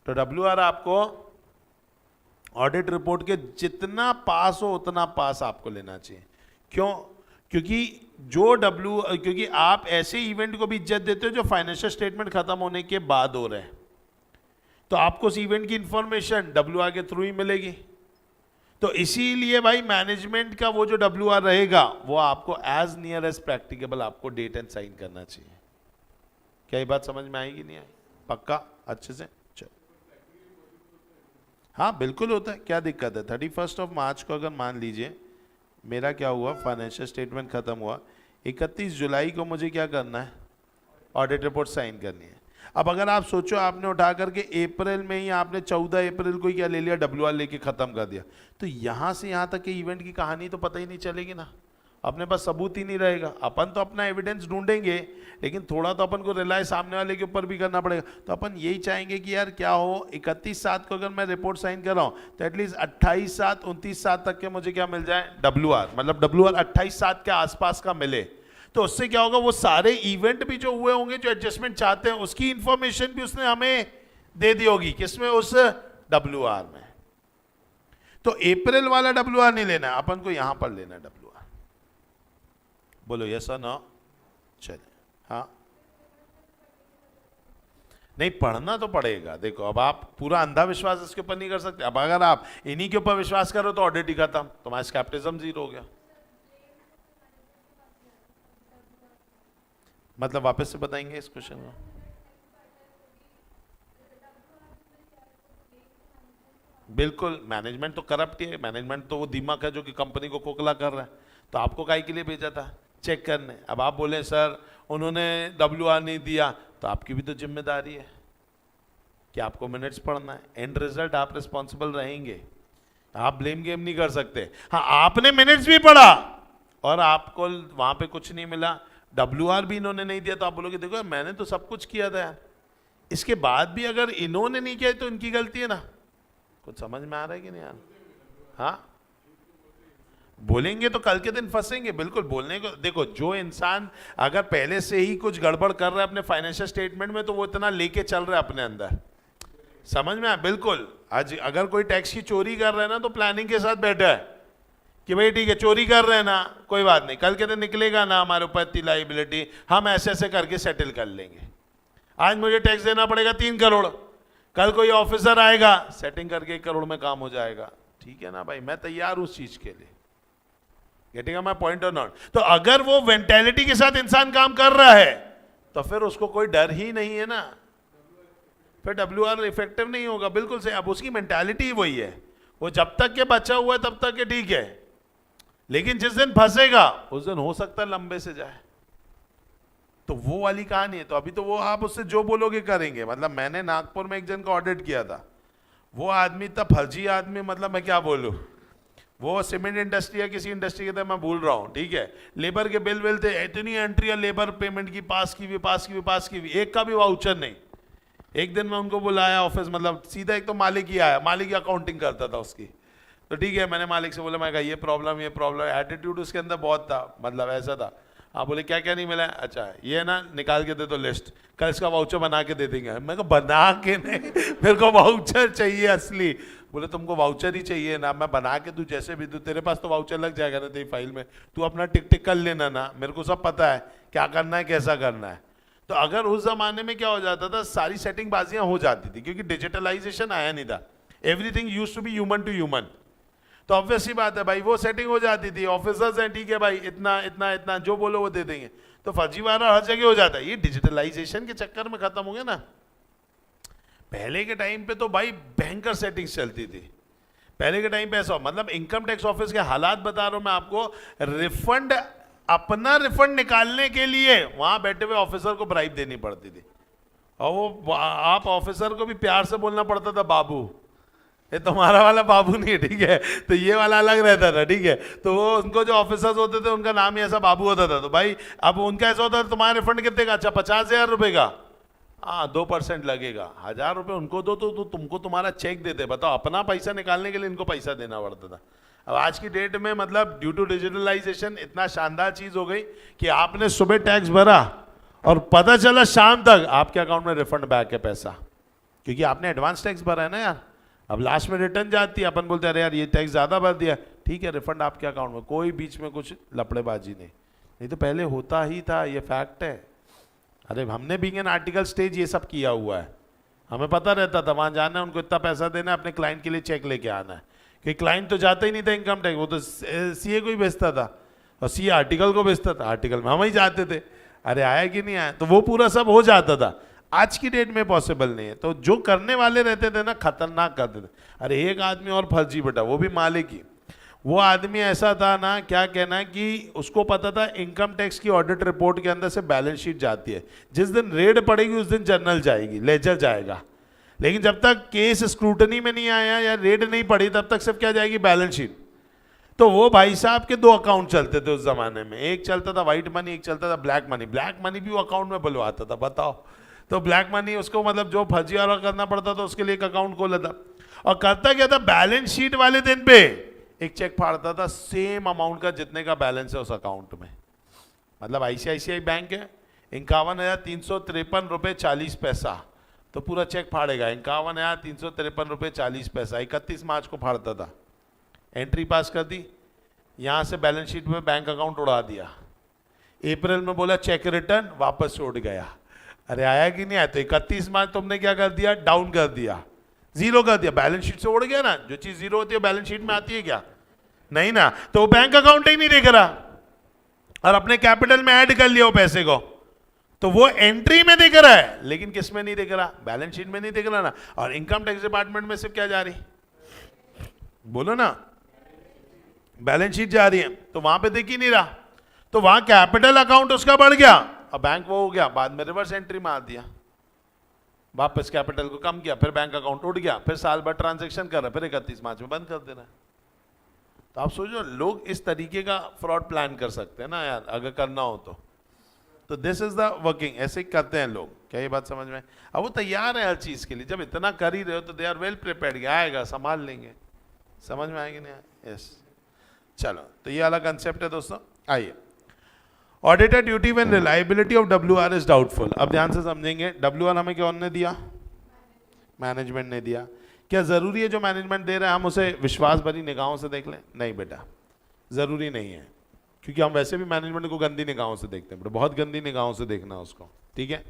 Speaker 1: तो WR आपको ऑडिट रिपोर्ट के जितना पास हो उतना पास आपको लेना चाहिए। क्यों? क्योंकि आप ऐसे इवेंट को भी इज्जत देते हो जो फाइनेंशियल स्टेटमेंट खत्म होने के बाद हो रहे हैं, तो आपको उस इवेंट की इंफॉर्मेशन WR के थ्रू ही मिलेगी। तो इसीलिए भाई मैनेजमेंट का वो जो WR रहेगा वो आपको एज नियर एज प्रैक्टिकेबल आपको डेट एंड साइन करना चाहिए। क्या ये बात समझ में आएगी? नहीं आई? पक्का? अच्छे से चलो। हाँ बिल्कुल होता है, क्या दिक्कत है? 31 मार्च को अगर मान लीजिए मेरा क्या हुआ, फाइनेंशियल स्टेटमेंट खत्म हुआ, 31 जुलाई को मुझे क्या करना है? ऑडिट रिपोर्ट साइन करनी है। अब अगर आप सोचो आपने उठा करके अप्रैल में ही आपने 14 अप्रैल को ही क्या ले लिया, WR लेके खत्म कर दिया, तो यहाँ से यहाँ तक के इवेंट की कहानी तो पता ही नहीं चलेगी ना, अपने पास सबूत ही नहीं रहेगा। अपन तो अपना एविडेंस ढूंढेंगे लेकिन थोड़ा तो अपन को रिलाय सामने वाले के ऊपर भी करना पड़ेगा। तो अपन यही चाहेंगे कि यार क्या हो, 31/7 को अगर मैं रिपोर्ट साइन कर रहा हूँ तो एटलीस्ट 28/7 29/7 तक के मुझे क्या मिल जाए? WR। मतलब WR 28/7 के आसपास का मिले, तो उससे क्या होगा, वो सारे इवेंट भी जो हुए होंगे, जो एडजस्टमेंट चाहते हैं, उसकी इंफॉर्मेशन भी उसने हमें दे दी होगी। किसमें? उस WR में। तो अप्रैल वाला WR नहीं लेना है, अपन को यहां पर लेना है WR। बोलो यस और नो? चले, हाँ नहीं पढ़ना तो पड़ेगा। देखो अब आप पूरा अंधा विश्वास इसके ऊपर नहीं कर सकते। अब अगर आप इन्हीं के ऊपर विश्वास करो तो ऑडिट ही खत्म, तुम्हारा स्केप्टिज्म जीरो हो गया। मतलब वापस से बताएंगे इस क्वेश्चन को? बिल्कुल, मैनेजमेंट तो करप्ट ही है। मैनेजमेंट तो वो दिमाग है जो कि कंपनी को खोखला कर रहा है। तो आपको काहे के लिए भेजा था? चेक करने। अब आप बोले सर उन्होंने WR नहीं दिया, तो आपकी भी तो जिम्मेदारी है कि आपको मिनट्स पढ़ना है। एंड रिजल्ट आप रिस्पॉन्सिबल रहेंगे, आप ब्लेम गेम नहीं कर सकते। हाँ आपने मिनट्स भी पढ़ा और आपको वहां पे कुछ नहीं मिला, WR भी इन्होंने नहीं दिया, तो आप बोलोगे देखो मैंने तो सब कुछ किया था यार, इसके बाद भी अगर इन्होंने नहीं किया तो इनकी गलती है ना। कुछ समझ में आ रहा है कि नहीं यार? हाँ बोलेंगे तो कल के दिन फंसेंगे। बिल्कुल बोलने को, देखो जो इंसान अगर पहले से ही कुछ गड़बड़ कर रहा है अपने फाइनेंशियल स्टेटमेंट में, तो वो इतना लेके चल रहा है अपने अंदर, समझ में आया? बिल्कुल। आज अगर कोई टैक्स की चोरी कर रहा है ना, तो प्लानिंग के साथ बैठा है कि भाई ठीक है चोरी कर रहे हैं ना, कोई बात नहीं, कल के दिन निकलेगा ना हमारे ऊपर इतनी लाइबिलिटी, हम ऐसे ऐसे करके सेटल कर लेंगे। आज मुझे टैक्स देना पड़ेगा 3 करोड़, कल कोई ऑफिसर आएगा सेटिंग करके 1 करोड़ में काम हो जाएगा। ठीक है ना भाई, मैं तैयार हूं उस चीज के लिए। गेटिंग माय पॉइंट और नॉट? तो अगर वो मेंटेलिटी के साथ इंसान काम कर रहा है तो फिर उसको कोई डर ही नहीं है ना, फिर WR इफेक्टिव नहीं होगा। बिल्कुल सही। अब उसकी मेंटालिटी ही वही है, वो जब तक के बचा हुआ है तब तक के ठीक है, लेकिन जिस दिन फंसेगा उस दिन हो सकता है लंबे से जाए। तो वो वाली कहानी है। तो अभी तो वो आप उससे जो बोलोगे करेंगे। मतलब मैंने नागपुर में एक जन का ऑडिट किया था, वो आदमी इतना फर्जी आदमी, मतलब मैं क्या बोलूं, वो सीमेंट इंडस्ट्री या किसी इंडस्ट्री के, तो मैं भूल रहा हूँ, ठीक है, लेबर के बिल विल थे, इतनी एंट्री लेबर पेमेंट की, पास की भी, एक का भी वाउचर नहीं। एक दिन मैं उनको बुलाया ऑफिस, मतलब सीधा एक तो मालिक ही आया, मालिक ही अकाउंटिंग करता था उसकी। तो ठीक है, मैंने मालिक से बोला, मैं कहा ये प्रॉब्लम, एटीट्यूड उसके अंदर बहुत था, मतलब ऐसा था। आप बोले क्या क्या नहीं मिला है? अच्छा ये ना निकाल के दे दो लिस्ट, कल इसका वाउचर बना के दे देंगे। मैं कहा बना के नहीं, मेरे को वाउचर चाहिए असली। बोले तुमको वाउचर ही चाहिए ना, मैं बना के दूं जैसे भी दूं, तेरे पास तो वाउचर लग जाएगा ना तेरी फाइल में, तू अपना टिक टिक कर लेना ना, मेरे को सब पता है क्या करना है कैसा करना है। तो अगर उस जमाने में क्या हो जाता था, सारी सेटिंग बाजियां हो जाती थी, क्योंकि डिजिटलाइजेशन आया नहीं था, everything used to be human to human. तो ऑब्वियस सी बात है भाई, वो सेटिंग हो जाती थी, ऑफिसर्स हैं ठीक है भाई, इतना इतना इतना जो बोलो वो दे देंगे, तो फर्जीवाड़ा हर जगह हो जाता है। ये डिजिटलाइजेशन के चक्कर में खत्म हो गया ना। पहले के टाइम पे तो भाई भयंकर सेटिंग्स चलती थी। पहले के टाइम पे ऐसा, मतलब इनकम टैक्स ऑफिस के हालात बता रहा हूं मैं आपको, रिफंड, अपना रिफंड निकालने के लिए वहां बैठे हुए ऑफिसर को ब्राइब देनी पड़ती थी, और वो आप ऑफिसर को भी प्यार से बोलना पड़ता था, बाबू, ये तुम्हारा वाला बाबू नहीं है, ठीक है, तो ये वाला अलग रहता था, ठीक है। तो वो उनको जो ऑफिसर्स होते थे उनका नाम ही ऐसा बाबू होता था। तो भाई अब उनका ऐसा होता था, तुम्हारा रिफंड कितने का? अच्छा 50,000 रुपए का, हाँ 2% लगेगा, 1,000 रुपये उनको दो तो तुमको तुम्हारा चेक देते। बताओ, अपना पैसा निकालने के लिए इनको पैसा देना पड़ता था। अब आज की डेट में मतलब ड्यू टू डिजिटलाइजेशन इतना शानदार चीज हो गई कि आपने सुबह टैक्स भरा और पता चला शाम तक आपके अकाउंट में रिफंड बैक है पैसा, क्योंकि आपने एडवांस टैक्स भरा है ना यार। अब लास्ट में रिटर्न जाती है, अपन बोलते हैं अरे यार ये टैक्स ज्यादा भर दिया, ठीक है रिफंड आपके अकाउंट में, कोई बीच में कुछ लपड़ेबाजी नहीं तो पहले होता ही था, ये फैक्ट है। अरे हमने बीइंग एन आर्टिकल स्टेज ये सब किया हुआ है, हमें पता रहता था वहां जाना है, उनको इतना पैसा देना है, अपने क्लाइंट के लिए चेक लेके आना है, कि क्लाइंट तो जाता ही नहीं था इनकम टैक्स, वो तो सीए को ही बेचता था, और सीए आर्टिकल को बेचता था, आर्टिकल में हम ही जाते थे, अरे आया कि नहीं आया, तो वो पूरा सब हो जाता था। आज की डेट में पॉसिबल नहीं है। तो जो करने वाले रहते थे ना, खतरनाक करते थे। अरे एक आदमी और फर्जी बेटा, वो भी मालिक ही, वो आदमी ऐसा था ना, क्या कहना कि उसको पता था इनकम टैक्स की ऑडिट रिपोर्ट के अंदर से बैलेंस शीट जाती है, जिस दिन रेड पड़ेगी उस दिन जर्नल जाएगी, लेजर जाएगा, लेकिन जब तक केस स्क्रूटनी में नहीं आया या रेड नहीं पड़ी तब तक सिर्फ क्या जाएगी, बैलेंस शीट। तो वो भाई साहब के 2 अकाउंट चलते थे उस जमाने में, एक चलता था व्हाइट मनी, एक चलता था ब्लैक मनी। ब्लैक मनी भी वो अकाउंट में बुलवाता था, बताओ। तो ब्लैक मनी उसको मतलब जो फर्जीवाड़ा करना पड़ता था उसके लिए एक अकाउंट खोला था, और करता क्या था, बैलेंस शीट वाले दिन पे एक चेक फाड़ता था सेम अमाउंट का जितने का बैलेंस है उस अकाउंट में। मतलब ICICI बैंक है, 51,353 रुपये 40 पैसा, तो पूरा चेक फाड़ेगा 51,353 रुपये 40 पैसा, 31 मार्च को फाड़ता था, एंट्री पास कर दी, यहाँ से बैलेंस शीट में बैंक अकाउंट उड़ा दिया, अप्रैल में बोला चेक रिटर्न, वापस से उड़ गया। अरे आया कि नहीं आया? तो 31 मार्च तुमने क्या कर दिया? डाउन कर दिया, जीरो कर दिया, बैलेंस शीट से उड़ गया ना। जो चीज जीरो होती है बैलेंस शीट में आती है क्या? नहीं ना। तो बैंक अकाउंट ही नहीं दिख रहा और अपने कैपिटल में ऐड कर लिया वो पैसे को, तो वो एंट्री में दिख रहा है लेकिन किस में नहीं दिख रहा? बैलेंस शीट में नहीं दिख रहा ना। और इनकम टैक्स डिपार्टमेंट में सिर्फ क्या जा रही? बोलो ना, बैलेंस शीट जा रही है, तो वहां पे दिख ही नहीं रहा। तो वहां कैपिटल अकाउंट उसका बढ़ गया और बैंक वो हो गया, बाद में रिवर्स एंट्री मार दिया, वापस कैपिटल को कम किया, फिर बैंक अकाउंट उड़ गया, फिर साल भर ट्रांजैक्शन कर रहा, फिर 31 मार्च में बंद कर देना। तो आप सोचो, लोग इस तरीके का फ्रॉड प्लान कर सकते हैं ना यार, अगर करना हो तो दिस इज द वर्किंग, ऐसे करते हैं लोग। क्या ये बात समझ में? अब वो तैयार है हर चीज के लिए, जब इतना कर ही रहे हो तो दे आर वेल प्रिपेयर्ड, आएगा संभाल लेंगे। समझ में आएगी नहीं? यस। चलो, तो ये वाला कंसेप्ट है दोस्तों। आइए, auditor duty when reliability of WR is doubtful. अब ध्यान से समझेंगे, WR हमें कौन ने दिया? मैनेजमेंट ने दिया। क्या जरूरी है जो मैनेजमेंट दे रहा है हम उसे विश्वास भरी निगाहों से देख लें? नहीं बेटा, जरूरी नहीं है, क्योंकि हम वैसे भी मैनेजमेंट को गंदी निगाहों से देखते हैं, बहुत गंदी निगाहों से देखना उसको, ठीक है।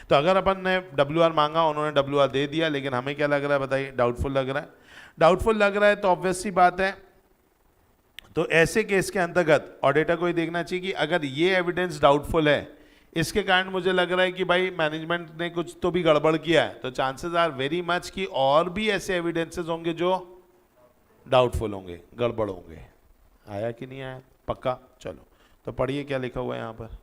Speaker 1: तो अगर अपन ने WR मांगा, उन्होंने WR दे दिया, लेकिन हमें क्या लग रहा है बताइए? डाउटफुल लग रहा है। डाउटफुल लग रहा है तो ऑब्वियस सी बात है, तो ऐसे केस के अंतर्गत ऑडिटर को ही देखना चाहिए कि अगर ये एविडेंस डाउटफुल है, इसके कारण मुझे लग रहा है कि भाई मैनेजमेंट ने कुछ तो भी गड़बड़ किया है, तो चांसेस आर वेरी मच कि और भी ऐसे एविडेंसेस होंगे जो डाउटफुल होंगे, गड़बड़ होंगे। आया कि नहीं आया? पक्का? चलो, तो पढ़िए क्या लिखा हुआ है यहां पर।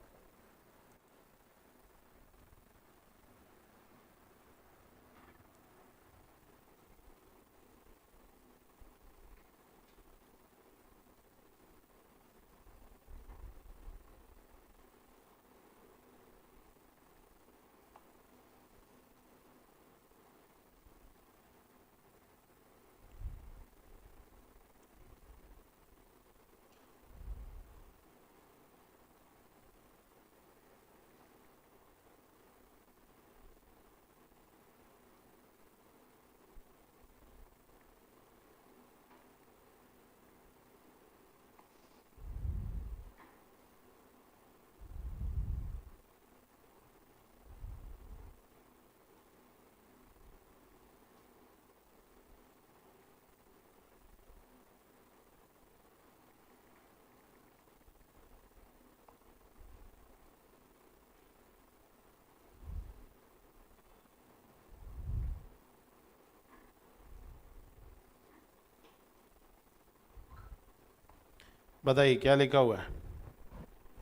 Speaker 1: बताइए क्या लिखा हुआ है।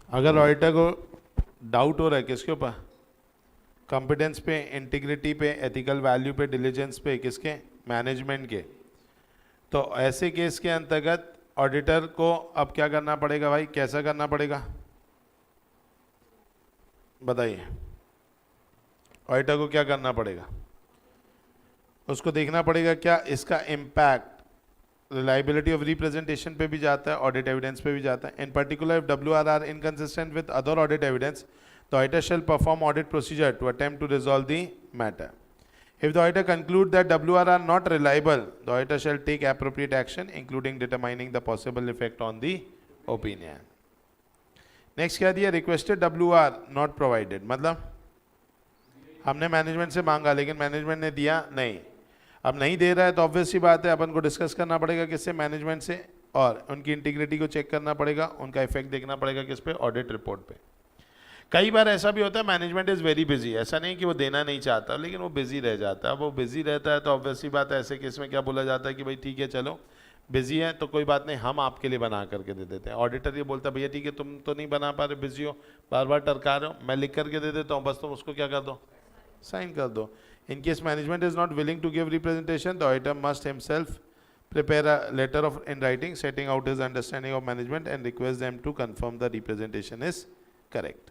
Speaker 1: अगर ऑडिटर को डाउट हो रहा है किसके ऊपर? कॉम्पिटेंस पे, इंटीग्रिटी पे, एथिकल वैल्यू पे, डिलीजेंस पे, किसके? मैनेजमेंट के। तो ऐसे केस के अंतर्गत ऑडिटर को अब क्या करना पड़ेगा भाई? कैसा करना पड़ेगा बताइए? ऑडिटर को क्या करना पड़ेगा? उसको देखना पड़ेगा क्या इसका इम्पैक्ट रिलायबिलिटी ऑफ रिप्रेजेंटेशन पे भी जाता है, ऑडिट एविडेंस पे भी जाता है। In particular if WR are inconsistent with other audit evidence, the auditor shall perform audit procedure to attempt to resolve the matter. If the auditor conclude that WR are not reliable, the auditor shall take appropriate action, including determining the possible effect on the opinion. Next क्या दिया? requested WR not provided, मतलब हमने management से मांगा लेकिन management ने दिया नहीं। अब नहीं दे रहा है तो ऑब्वियस सी बात है अपन को डिस्कस करना पड़ेगा किससे? मैनेजमेंट से, और उनकी इंटीग्रिटी को चेक करना पड़ेगा, उनका इफेक्ट देखना पड़ेगा किस पे? ऑडिट रिपोर्ट पे। कई बार ऐसा भी होता है मैनेजमेंट इज़ वेरी बिजी, ऐसा नहीं कि वो देना नहीं चाहता, लेकिन वो बिजी रह जाता है। वो बिजी रहता है तो ऑब्वियसली बात है, ऐसे केस में क्या बोला जाता है कि भाई ठीक है चलो बिजी है तो कोई बात नहीं, हम आपके लिए बना करके दे देते हैं। ऑडिटर ये बोलता है भैया ठीक है तुम तो नहीं बना पा रहे, बिजी हो, बार बार टरका रहे हो, मैं लिख करके दे देता हूँ, बस तुम उसको क्या कर दो? साइन कर दो। In case management is not willing to give representation, the auditor must himself prepare a letter of in writing setting out his understanding of management and request them to confirm the representation is correct.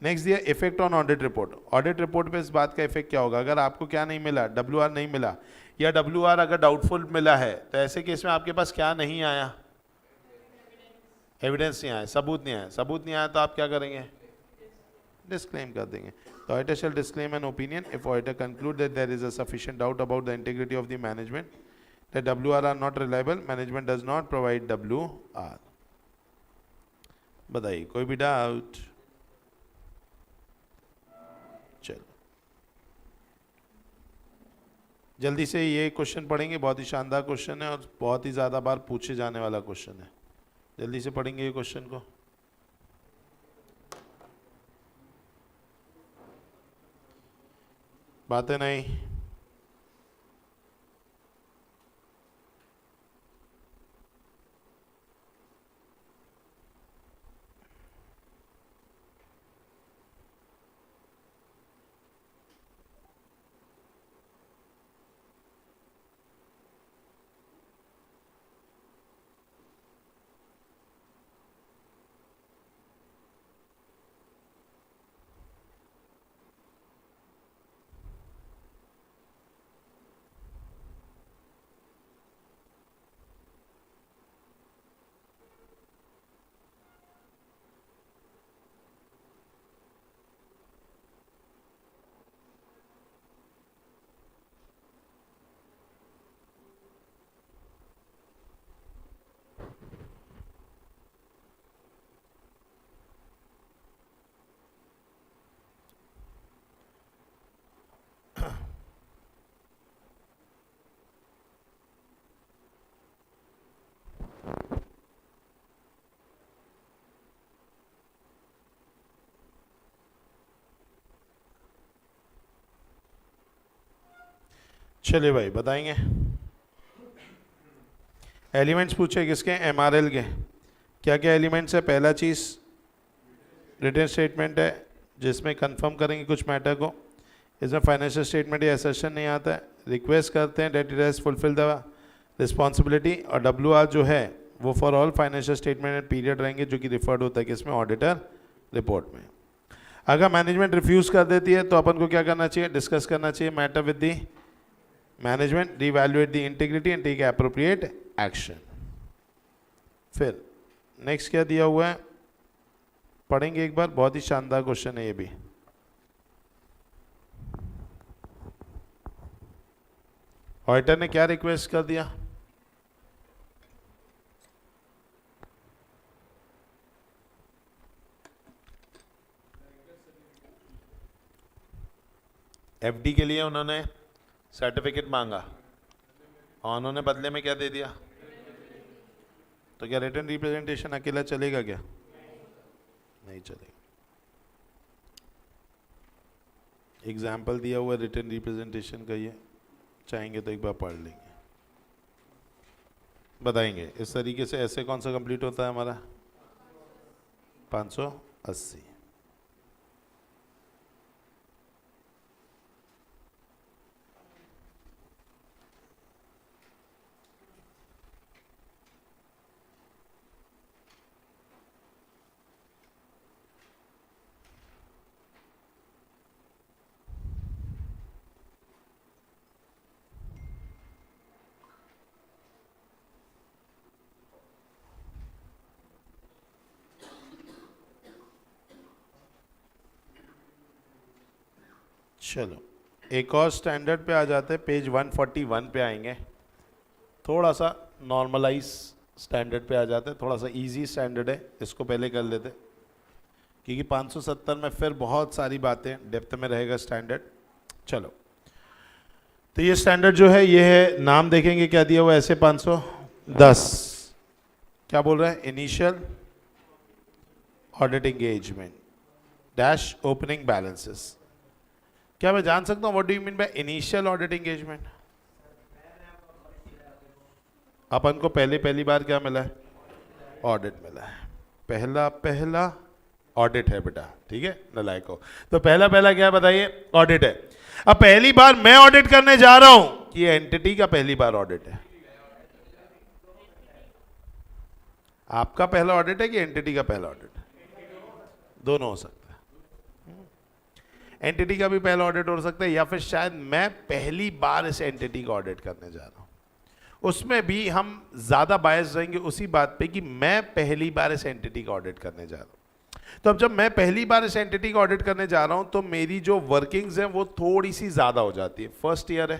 Speaker 1: Next दिया effect on audit report. Audit report पे इस बात का effect क्या होगा? अगर आपको क्या नहीं मिला? WR नहीं मिला, या WR अगर डाउटफुल मिला है, तो ऐसे केस में आपके पास क्या नहीं आया? एविडेंस नहीं आया, सबूत नहीं आया। सबूत नहीं आया तो आप क्या करेंगे? डिस्क्लेम कर देंगे। तो auditor shall disclaim an opinion if auditor conclude that there is a sufficient doubt about the integrity of the management, that WR are not reliable, management does not provide WR. बताइए कोई भी doubt? चलो जल्दी से ये question पढ़ेंगे, बहुत ही शानदार क्वेश्चन है और बहुत ही ज़्यादा बार पूछे जाने वाला क्वेश्चन है। जल्दी से पढ़ेंगे ये क्वेश्चन को। बातें नहीं। चलिए भाई बताएंगे। एलिमेंट्स पूछे किसके? MRL के। क्या क्या एलिमेंट्स है? पहला चीज़ रिटन स्टेटमेंट है जिसमें कंफर्म करेंगे कुछ मैटर को। इसमें फाइनेंशियल स्टेटमेंट या असर्शन नहीं आता है। रिक्वेस्ट करते हैं that it has fulfil the responsibility. और WR जो है वो for all financial statement and period रहेंगे, जो कि रिफर्ड होता है किसमें? ऑडिटर रिपोर्ट में। अगर मैनेजमेंट रिफ्यूज़ कर देती है तो अपन को क्या करना चाहिए? डिस्कस करना चाहिए matter with the management, reevaluate the integrity and take appropriate action। फिर नेक्स्ट क्या दिया हुआ है पढ़ेंगे एक बार, बहुत ही शानदार क्वेश्चन है ये भी। ऑडिटर ने क्या रिक्वेस्ट कर दिया? FD के लिए उन्होंने सर्टिफिकेट मांगा और उन्होंने बदले में क्या दे दिया? तो क्या रिटन रिप्रेजेंटेशन अकेला चलेगा क्या? नहीं चलेगा। एग्जाम्पल दिया हुआ रिटन रिप्रेजेंटेशन का, ये चाहेंगे तो एक बार पढ़ लेंगे, बताएंगे इस तरीके से। ऐसे कौन सा कंप्लीट होता है हमारा? 580। चलो एक और स्टैंडर्ड पे आ जाते हैं, पेज 141 पे आएंगे। थोड़ा सा नॉर्मलाइज स्टैंडर्ड पे आ जाते हैं, थोड़ा सा इजी स्टैंडर्ड है, इसको पहले कर लेते क्योंकि 570 में फिर बहुत सारी बातें डेप्थ में रहेगा स्टैंडर्ड। चलो तो ये स्टैंडर्ड जो है ये है, नाम देखेंगे क्या दिया हुआ है? ऐसे 510 क्या बोल रहा है? Initial audit engagement dash opening balances. क्या मैं जान सकता हूँ what do you mean by initial audit engagement? अपन को पहली बार क्या मिला है? ऑडिट मिला है। पहला ऑडिट है बेटा, ठीक है नलायको। तो पहला क्या बताइए? ऑडिट है। अब पहली बार मैं ऑडिट करने जा रहा हूं कि ये एंटिटी का पहली बार ऑडिट है। आपका पहला ऑडिट है कि एंटिटी का पहला ऑडिट? दोनों हो सकता है। एंटिटी का भी पहला ऑडिट हो सकता है, या फिर शायद मैं पहली बार इस एंटिटी का ऑडिट करने जा रहा हूं। उसमें भी हम ज्यादा बायस रहेंगे उसी बात पे कि मैं पहली बार इस एंटिटी का ऑडिट करने जा रहा हूं। तो अब जब मैं पहली बार इस एंटिटी का ऑडिट करने जा रहा हूं तो मेरी जो वर्किंग्स हैं वो थोड़ी सी ज्यादा हो जाती है। फर्स्ट ईयर है,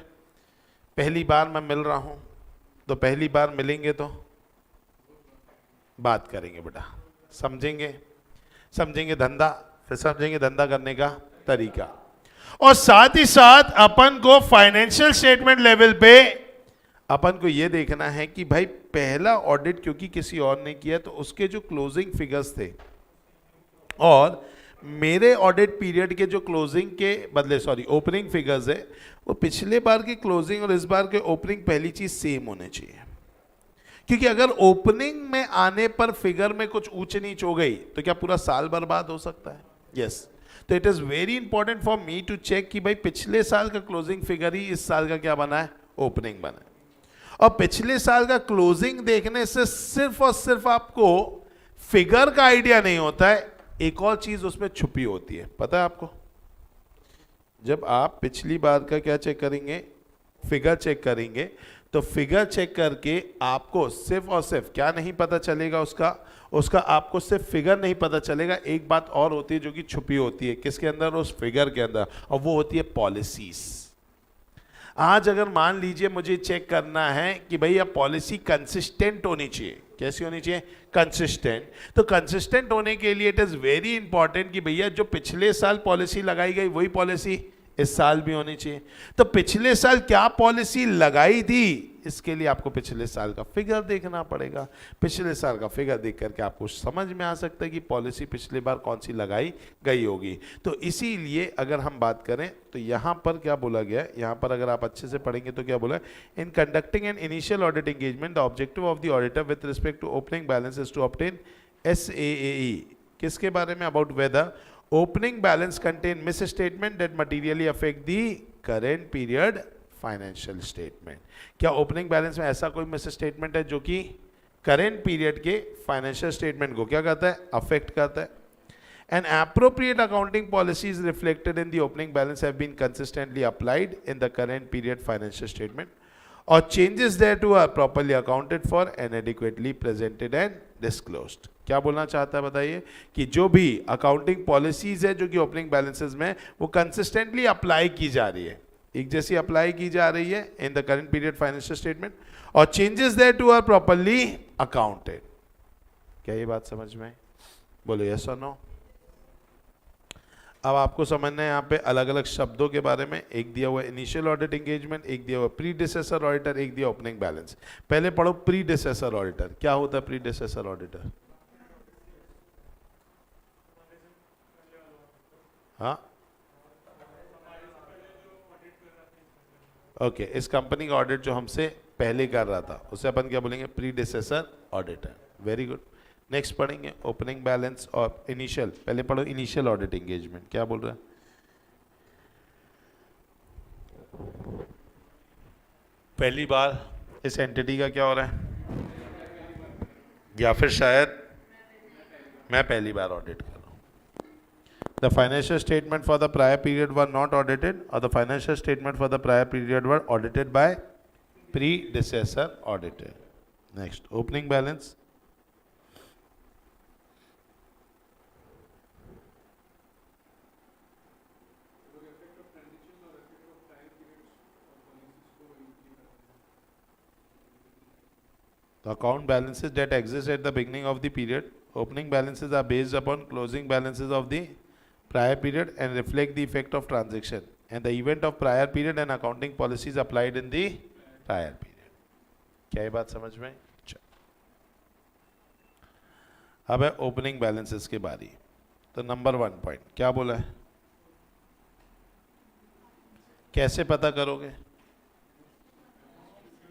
Speaker 1: पहली बार मैं मिल रहा हूं, तो पहली बार मिलेंगे तो बात करेंगे बेटा, समझेंगे, समझेंगे धंधा, फिर समझेंगे धंधा करने का तरीका, और साथ ही साथ अपन को फाइनेंशियल स्टेटमेंट लेवल पे अपन को ये देखना है कि भाई पहला ऑडिट क्योंकि किसी और ने किया तो उसके जो क्लोजिंग फिगर्स थे और मेरे ऑडिट पीरियड के जो क्लोजिंग के बदले ओपनिंग फिगर्स है वो पिछले बार की क्लोजिंग और इस बार के ओपनिंग पहली चीज सेम होने चाहिए, क्योंकि अगर ओपनिंग में आने पर फिगर में कुछ ऊंच नीच हो गई तो क्या पूरा साल बर्बाद हो सकता है? यस तो it is very important for me to check कि भाई पिछले साल का क्लोजिंग फिगर ही इस साल का क्या बना है, ओपनिंग बना है। और पिछले साल का क्लोजिंग देखने से सिर्फ और सिर्फ आपको फिगर का आइडिया नहीं होता है, एक और चीज उसमें छुपी होती है, पता है आपको? जब आप पिछली बार का क्या चेक करेंगे, फिगर चेक करेंगे, तो फिगर चेक करके आपको सिर्फ और सिर्फ क्या नहीं पता चलेगा, उसका आपको सिर्फ फिगर नहीं पता चलेगा, एक बात और होती है जो कि छुपी होती है किसके अंदर, उस फिगर के अंदर, और वो होती है पॉलिसीज। आज अगर मान लीजिए मुझे चेक करना है कि भैया पॉलिसी कंसिस्टेंट होनी चाहिए, कैसी होनी चाहिए, कंसिस्टेंट, तो कंसिस्टेंट होने के लिए इट इज वेरी इंपॉर्टेंट कि भैया जो पिछले साल पॉलिसी लगाई गई वही पॉलिसी इस साल भी होनी चाहिए। तो पिछले साल क्या पॉलिसी लगाई थी, इसके लिए आपको पिछले साल का फिगर देखना पड़ेगा। पिछले साल का फिगर देख करके आपको समझ में आ सकता है कि पॉलिसी पिछली बार कौन सी लगाई गई होगी। तो इसीलिए अगर हम बात करें तो यहाँ पर क्या बोला गया है, यहाँ पर अगर आप अच्छे से पढ़ेंगे तो क्या बोला है, in conducting an initial audit engagement the objective of the auditor with respect to opening balance is to obtain SAAE। किसके बारे में, about whether opening balance contain misstatement that materially affect the current period financial statement। क्या opening balance में ऐसा कोई misstatement है जो कि करेंट पीरियड के फाइनेंशियल स्टेटमेंट को क्या करता है, अफेक्ट करता है? An appropriate accounting policies reflected in the opening balance have been consistently applied in the current period financial statement or changes thereto are properly accounted for and adequately presented and disclosed। क्या बोलना चाहता है बताइए, कि जो भी accounting policies है जो कि ओपनिंग बैलेंसेस में वो कंसिस्टेंटली अप्लाई की जा रही है, एक जैसी अप्लाई की जा रही है in the current period financial statement, और चेंजेस देयरटू आर प्रॉपर्ली अकाउंटेड। क्या ये बात समझ में आई? बोलो यस और नो। अब आपको समझना है यहाँ पे अलग अलग शब्दों के बारे में, एक दिया हुआ इनिशियल ऑडिट एंगेजमेंट, एक दिया हुआ प्रीडिसेसर ऑडिटर, एक दिया ओपनिंग बैलेंस। पहले पढ़ो प्रीडिसेसर ऑडिटर। क्या होता है प्रीडिसेसर ऑडिटर? हाँ ओके, इस कंपनी का ऑडिट जो हमसे पहले कर रहा था उसे अपन क्या बोलेंगे, predecessor auditor. Very good. Next पढ़ेंगे ओपनिंग बैलेंस और इनिशियल। पहले पढ़ो इनिशियल ऑडिट एंगेजमेंट। क्या बोल रहा है, पहली बार इस एंटिटी का क्या हो रहा है, या फिर शायद मैं पहली बार ऑडिट कर रहा हूं। The financial statement for the prior period were not audited, or the financial statement for the prior period were audited by predecessor auditor. Next, opening balance. The account balances that exist at the beginning of the period. Opening balances are based upon closing balances of the prior period and reflect the effect of transaction and the event of prior period and accounting policies applied in the prior period। क्या ये बात समझ में? अब है opening balances के बारी। तो नंबर 1 पॉइंट क्या बोला है, कैसे पता करोगे?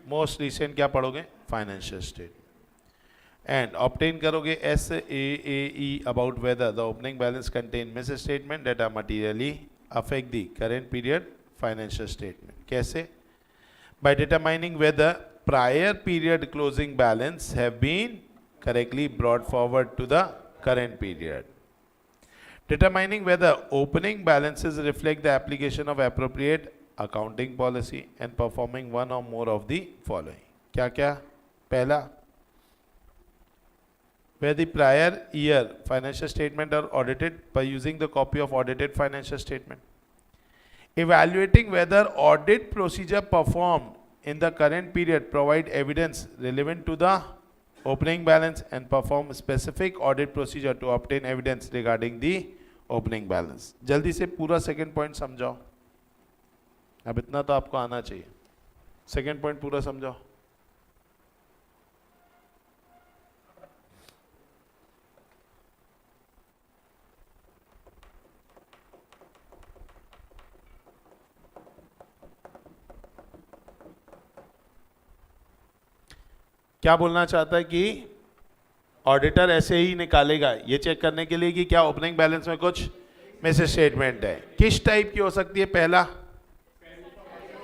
Speaker 1: मोस्ट रिसेंट क्या पढ़ोगे, फाइनेंशियल स्टेटमेंट, एंड ऑब्टेन करोगे SAAE about whether the opening balance contain misstatement that are materially affect the current period financial statement. कैसे? By determining whether prior period closing balance have been correctly brought forward to the current period, determining whether opening balances reflect the application of appropriate accounting policy and performing one or more of the following। क्या क्या? पहला, where the prior year financial statement are audited by using the copy of audited financial statement, evaluating whether audit procedure performed in the current period provide evidence relevant to the opening balance and perform specific audit procedure to obtain evidence regarding the opening balance. जल्दी से पूरा second point समझाओ. अब इतना तो आपको आना चाहिए. सेकंड पॉइंट पूरा समझाओ. क्या बोलना चाहता है कि ऑडिटर ऐसे ही निकालेगा ये चेक करने के लिए कि क्या ओपनिंग बैलेंस में कुछ मिस स्टेटमेंट है. किस टाइप की हो सकती है? पहला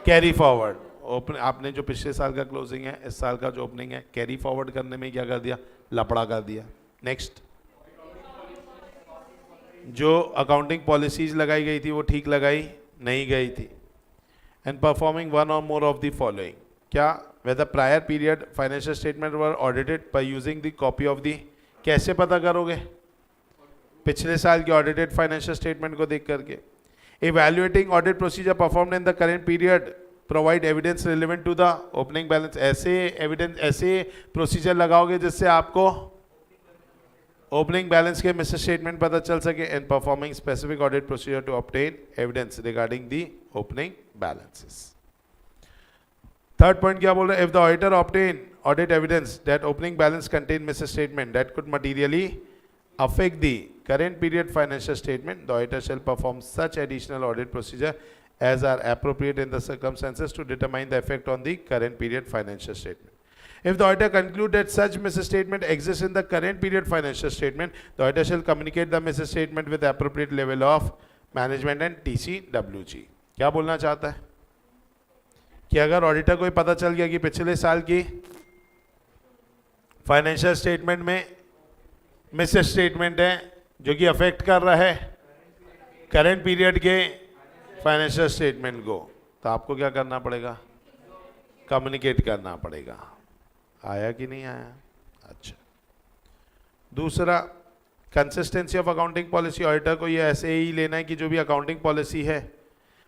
Speaker 1: कैरी फॉरवर्ड. ओपन आपने जो पिछले साल का क्लोजिंग है, इस साल का जो ओपनिंग है, कैरी फॉरवर्ड करने में क्या कर दिया? लपड़ा कर दिया. नेक्स्ट, जो अकाउंटिंग पॉलिसीज लगाई गई थी वो ठीक लगाई नहीं गई थी. And performing one or more of the following. क्या whether prior period financial statement were audited by using the copy of the. कैसे पता करोगे? पिछले साल की audited financial statement को देख करके. Evaluating audit procedure performed in the current period provide evidence relevant to the opening balance. ऐसे evidence, ऐसे procedure लगाओगे जिससे आपको opening balance के मिस स्टेटमेंट पता चल सके. and performing specific audit procedure to obtain evidence regarding the opening balances. Third point क्या बोल रहे हैं? If the auditor obtain audit evidence that opening balance contain misstatement that could materially affect the current period financial statement, the auditor shall perform such additional audit procedure as are appropriate in the circumstances to determine the effect on the current period financial statement. If the auditor conclude that such misstatement exists in the current period financial statement, the auditor shall communicate the misstatement with the appropriate level of management and TCWG. क्या बोलना चाहता है कि अगर auditor को पता चल गया कि पिछले साल की फाइनेंशियल स्टेटमेंट में मिस स्टेटमेंट है जो कि अफेक्ट कर रहा है करेंट पीरियड के फाइनेंशियल स्टेटमेंट को, तो आपको क्या करना पड़ेगा? कम्युनिकेट करना पड़ेगा. आया कि नहीं आया? अच्छा. दूसरा, consistency of accounting policy. Auditor को ये ऐसे ही लेना है कि जो भी अकाउंटिंग पॉलिसी है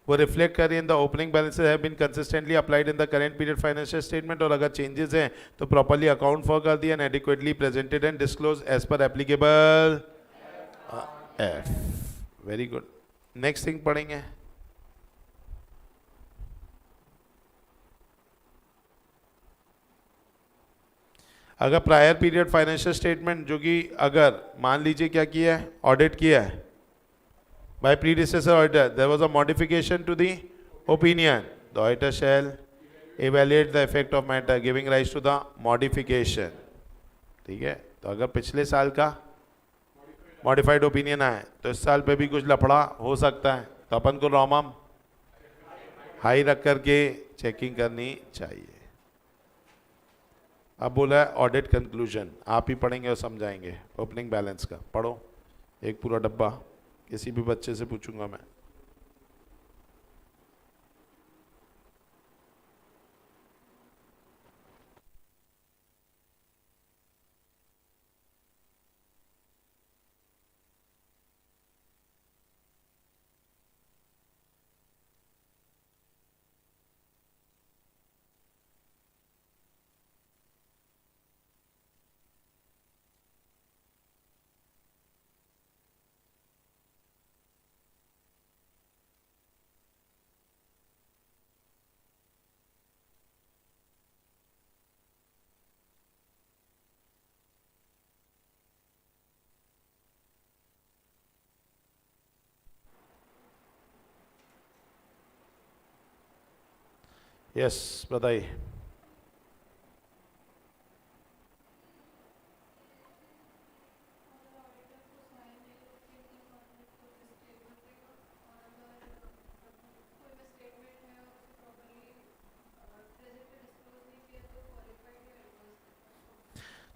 Speaker 1: वो रिफ्लेक्ट करिए in the opening balances have been consistently applied in the current period financial statement. और अगर चेंजेस हैं तो प्रॉपर्ली अकाउंट फॉर कर दिया and adequately presented and disclose as per applicable F. Very good. Next thing पढ़ेंगे. अगर prior period financial statement जो कि अगर मान लीजिए क्या किया है, ऑडिट किया है by predecessor auditor, there was a modification to the opinion, the auditor shall evaluate the effect of matter giving rise to the modification. ठीक है. तो अगर पिछले साल का मॉडिफाइड ओपिनियन आए तो इस साल पे भी कुछ लफड़ा हो सकता है, तो अपन को रोमम हाई रख करके चेकिंग करनी चाहिए. अब बोला है ऑडिट कंक्लूजन. आप ही पढ़ेंगे और समझाएंगे. ओपनिंग बैलेंस का पढ़ो एक पूरा डब्बा. किसी भी बच्चे से पूछूंगा मैं. यस, बताइए.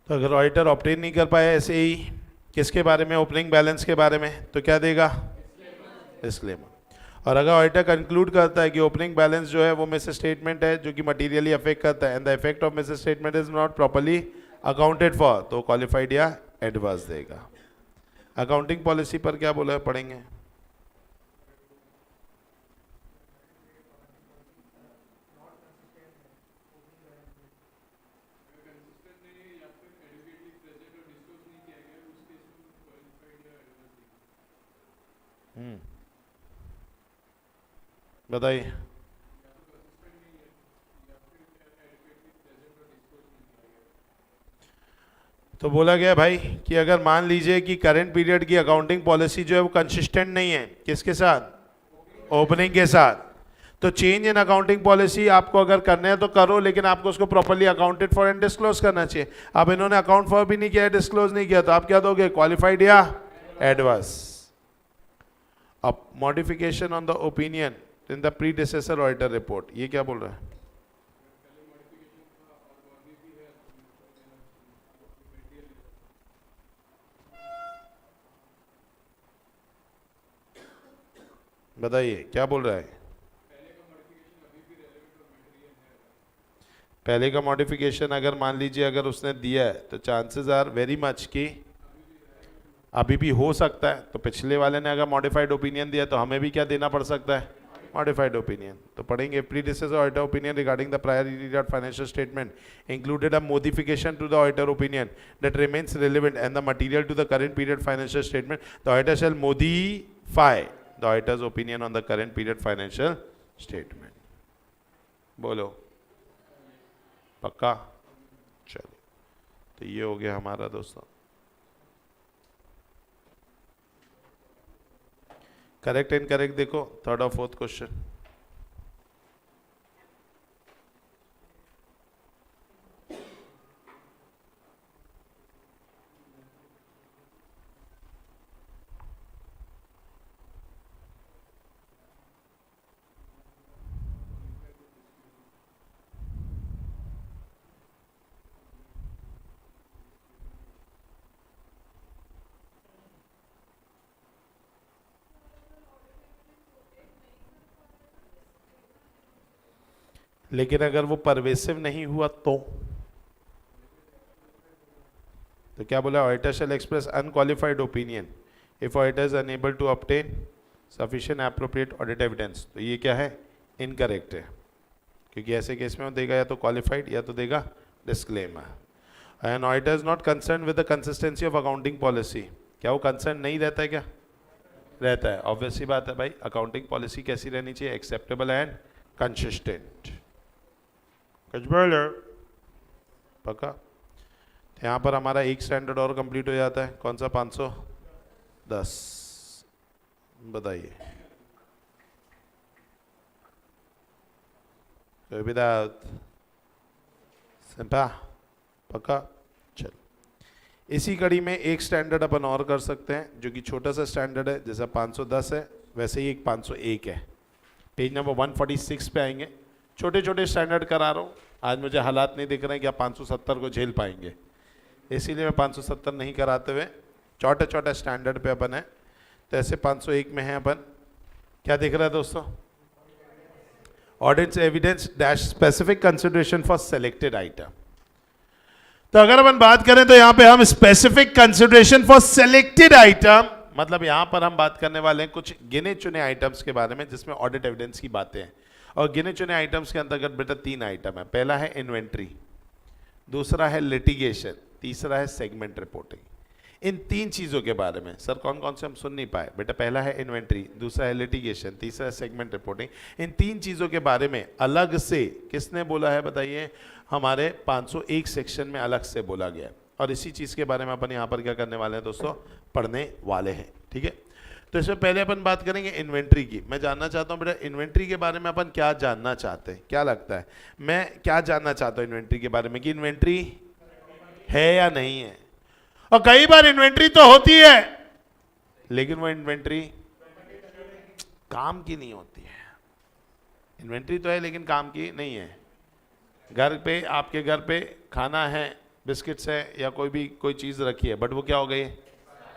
Speaker 1: तो अगर ऑडिटर ऑब्टेन नहीं कर पाया ऐसे ही किसके बारे में? ओपनिंग बैलेंस के बारे में, तो क्या देगा? डिस्क्लेमर. और अगर ऑडिटर कंक्लूड करता है कि ओपनिंग बैलेंस जो है वो मिस स्टेटमेंट है जो कि मटीरियली अफेक्ट करता है and the effect of miss statement is not properly accounted for, तो क्वालिफाइड या एडवर्स देगा. अकाउंटिंग पॉलिसी पर क्या बोला है पढ़ेंगे. बताइए। तो बोला गया भाई कि अगर मान लीजिए कि करंट पीरियड की अकाउंटिंग पॉलिसी जो है वो कंसिस्टेंट नहीं है, किसके साथ? ओपनिंग के साथ। तो चेंज इन अकाउंटिंग पॉलिसी आपको अगर करने हैं तो करो, लेकिन आपको उसको properly accounted for and disclose करना चाहिए। अब इन्होंने अकाउंट फॉर भी नहीं किया, डिस्क्लोज नहीं किया, तो आप क्या दोगे? क्वालिफाइड या एडवर्स। अब modification on the opinion in the predecessor auditor report, ये क्या बोल रहा है? बताइए क्या बोल रहा है? पहले का मॉडिफिकेशन अगर मान लीजिए अगर उसने दिया है तो चांसेस आर वेरी मच कि अभी भी हो सकता है। तो पिछले वाले ने अगर मॉडिफाइड ओपिनियन दिया तो हमें भी क्या देना पड़ सकता है? Modified opinion. तो पढ़ेंगे predecessor auditor opinion regarding the prior year financial statement included a modification to the auditor opinion that remains relevant and the material to the current period financial statement the auditor shall modify the auditor's opinion on the current period financial statement. बोलो पक्का? चलो, तो ये हो गया हमारा दोस्तों correct and correct. देखो थर्ड और फोर्थ क्वेश्चन। लेकिन अगर वो परवेसिव नहीं हुआ तो क्या बोला? Auditor shall express unqualified opinion if auditor is unable to obtain sufficient appropriate audit evidence. तो ये क्या है? इनकरेक्ट है, क्योंकि ऐसे केस में वो देगा या तो क्वालिफाइड या तो देगा disclaimer. And auditor is not concern with the consistency of accounting policy. क्या वो कंसर्न नहीं रहता है? क्या रहता है? ऑब्वियसली बात है भाई, अकाउंटिंग पॉलिसी कैसी रहनी चाहिए? Acceptable and consistent. पक्का? यहाँ पर हमारा एक स्टैंडर्ड और कंप्लीट हो जाता है। कौन सा? 510। बताइए। विदाउट सिंपा? पक्का? चलो, इसी कड़ी में एक स्टैंडर्ड अपन और कर सकते हैं जो कि छोटा सा स्टैंडर्ड है। जैसा 510 है वैसे ही एक 501 है। पेज नंबर 146 पे आएंगे। छोटे छोटे स्टैंडर्ड करा रहा हूँ, आज मुझे हालात नहीं दिख रहे हैं कि आप 570 को झेल पाएंगे, इसीलिए मैं 570 नहीं कराते हुए छोटे छोटे स्टैंडर्ड पे अपन है। तो ऐसे 501 में है अपन, क्या दिख रहा है दोस्तों? Audit evidence dash specific consideration for selected item. तो अगर अपन बात करें तो यहां पे हम specific consideration for selected item, मतलब यहां पर हम बात करने वाले हैं कुछ गिने चुने आइटम्स के बारे में जिसमें ऑडिट एविडेंस की बातें हैं। और गिने चुने आइटम्स के अंतर्गत बेटा 3 आइटम है। पहला है इन्वेंट्री, दूसरा है लिटिगेशन, तीसरा है सेगमेंट रिपोर्टिंग। इन 3 चीजों के बारे में सर कौन कौन से हम सुन नहीं पाए? बेटा पहला है इन्वेंट्री, दूसरा है लिटिगेशन, तीसरा है सेगमेंट रिपोर्टिंग। इन 3 चीजों के बारे में अलग से किसने बोला है बताइए? हमारे 501 सेक्शन में अलग से बोला गया है। और इसी चीज के बारे में अपन यहाँ पर क्या करने वाले हैं दोस्तों? पढ़ने वाले हैं। ठीक है, तो इसमें पहले अपन बात करेंगे इन्वेंट्री की। मैं जानना चाहता हूँ बेटा इन्वेंट्री के बारे में अपन क्या जानना चाहते हैं? क्या लगता है मैं क्या जानना चाहता हूँ इन्वेंट्री के बारे में, कि इन्वेंट्री है या नहीं है? और कई बार इन्वेंट्री तो होती है लेकिन वो इन्वेंट्री काम की नहीं होती है। इन्वेंट्री तो है लेकिन काम की नहीं है। घर पे, आपके घर पे खाना है, बिस्किट्स है या कोई चीज रखी है, बट वो क्या हो गई?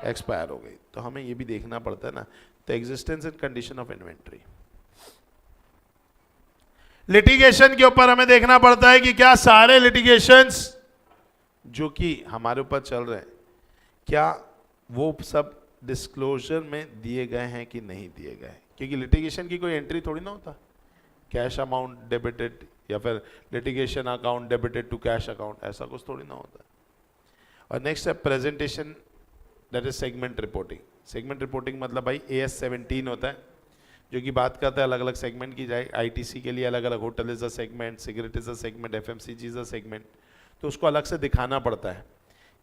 Speaker 1: एक्सपायर हो गई। तो हमें ये भी देखना पड़ता है ना। तो existence and condition of inventory. Litigation के ऊपर हमें देखना पड़ता है कि क्या सारे लिटिगेशंस जो कि हमारे ऊपर चल रहे हैं, क्या वो सब डिस्क्लोजर में दिए गए हैं कि नहीं दिए गए? क्योंकि लिटिगेशन की कोई एंट्री थोड़ी ना होता, कैश अमाउंट डेबिटेड या फिर litigation account debited to cash account, ऐसा कुछ थोड़ी ना होता। और नेक्स्ट है presentation, that is segment reporting. Segment reporting मतलब भाई AS17 होता है, जो कि बात करता है अलग अलग सेगमेंट की, जाए ITC के लिए अलग अलग, hotel is a segment, cigarette is a segment, FMCG is a segment, तो उसको अलग से दिखाना पड़ता है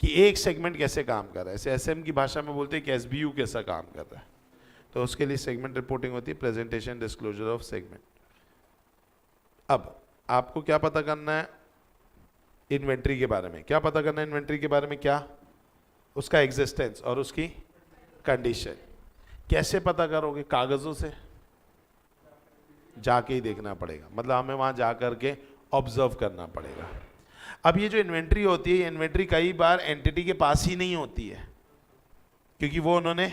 Speaker 1: कि एक सेगमेंट कैसे काम कर रहा है। ऐसे SM की भाषा में बोलते हैं कि SBU कैसा काम कर रहा है, तो उसके लिए सेगमेंट रिपोर्टिंग होती है, प्रेजेंटेशन डिस्क्लोजर ऑफ सेगमेंट। अब आपको क्या पता करना है इन्वेंट्री के बारे में, क्या पता करना है इन्वेंट्री के बारे में, क्या उसका एग्जिस्टेंस और उसकी कंडीशन। कैसे पता करोगे? कागजों से जाके ही देखना पड़ेगा, मतलब हमें वहां जा करके ऑब्जर्व करना पड़ेगा। अब ये जो इन्वेंट्री होती है, ये इन्वेंट्री कई बार एंटिटी के पास ही नहीं होती है, क्योंकि वो उन्होंने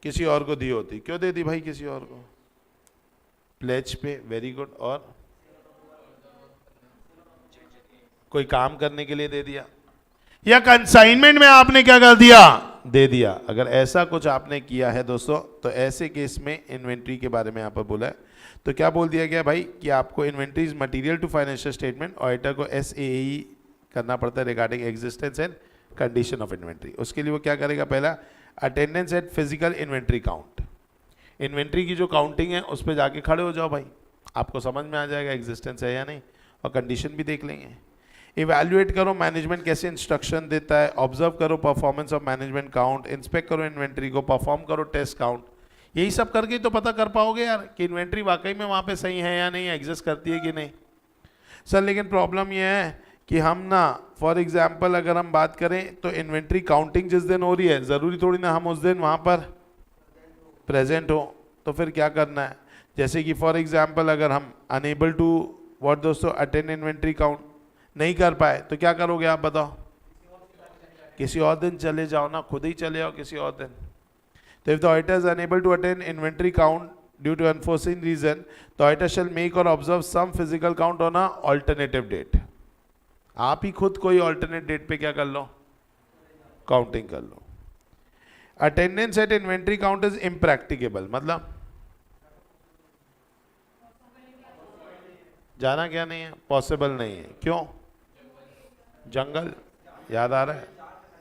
Speaker 1: किसी और को दी होती। क्यों दे दी भाई किसी और को? प्लेज पे, वेरी गुड, और कोई काम करने के लिए दे दिया, या कंसाइनमेंट में आपने क्या कर दिया? दे दिया। अगर ऐसा कुछ आपने किया है दोस्तों, तो ऐसे केस में इन्वेंट्री के बारे में यहाँ पर बोला है, तो क्या बोल दिया गया भाई कि आपको inventory is material to financial statement, auditor को SAE करना पड़ता है regarding existence and condition of inventory. उसके लिए वो क्या करेगा? पहला, attendance at physical inventory count, inventory की जो काउंटिंग है उस पर जाके खड़े हो जाओ भाई, आपको समझ में आ जाएगा एग्जिस्टेंस है या नहीं, और कंडीशन भी देख लेंगे। इवैल्यूएट करो मैनेजमेंट कैसे इंस्ट्रक्शन देता है, ऑब्जर्व करो performance of management count, inspect करो इन्वेंट्री को, परफॉर्म करो टेस्ट काउंट। यही सब करके तो पता कर पाओगे यार कि इन्वेंट्री वाकई में वहाँ पे सही है या नहीं, एग्जिस्ट करती है कि नहीं। सर लेकिन प्रॉब्लम यह है कि हम ना, फॉर एग्जाम्पल अगर हम बात करें तो इन्वेंट्री काउंटिंग जिस दिन हो रही है, ज़रूरी थोड़ी ना हम उस दिन वहाँ पर प्रेजेंट हो, तो फिर क्या करना है? जैसे कि फॉर एग्जाम्पल अगर हम अनेबल टू व्हाट दोस्तों अटेंड इन्वेंट्री काउंट नहीं कर पाए, तो क्या करोगे आप बताओ? किसी और दिन चले जाओ ना, खुद ही चले जाओ किसी और दिन। तो if the auditor is unable to attend inventory count due to unforeseen reason, the auditor shall make और observe some physical count on a alternative date. आप ही खुद कोई ऑल्टरनेट डेट पे क्या कर लो? काउंटिंग कर लो। Attendance at inventory count is impracticable, मतलब जाना क्या नहीं है, पॉसिबल नहीं है। क्यों? जंगल याद आ रहा है?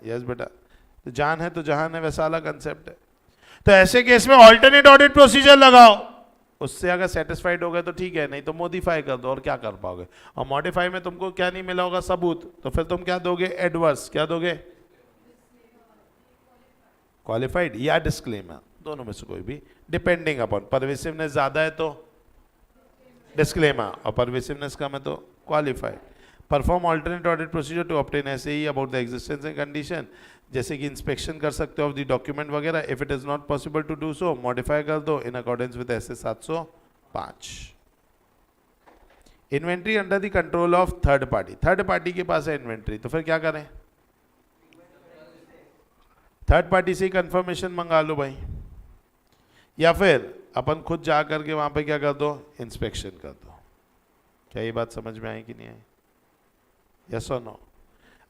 Speaker 1: यस बेटा, तो जान है तो जहान है, वैसा वाला कंसेप्ट है। तो ऐसे केस में ऑल्टरनेट ऑडिट प्रोसीजर लगाओ, उससे अगर सेटिस्फाइड हो गए तो ठीक है, नहीं तो मॉडिफाई कर दो। और क्या कर पाओगे? और मॉडिफाई में तुमको क्या नहीं मिला होगा? सबूत। तो फिर तुम क्या दोगे? एडवर्स। क्या दोगे? क्वालिफाइड या डिस्क्लेमर, दोनों में से कोई भी, डिपेंडिंग अपॉन। परवेसिवनेस ज्यादा है तो डिस्क्लेमर, और परवेसिवनेस कम है तो qualified. Perform alternate audit procedure to obtain SAE about the existence and condition, जैसे कि इंस्पेक्शन कर सकते हो ऑफ द डॉक्यूमेंट वगैरह। If it is not possible to do so, modify कर दो in accordance with SA 705। Inventory under the control of third party, third party के पास है इन्वेंट्री, तो फिर क्या करें? थर्ड पार्टी से ही कंफर्मेशन मंगा लो भाई, या फिर अपन खुद जा करके वहां पे क्या कर दो? इंस्पेक्शन कर दो। क्या ये बात समझ में आई कि नहीं आई? यस और नो?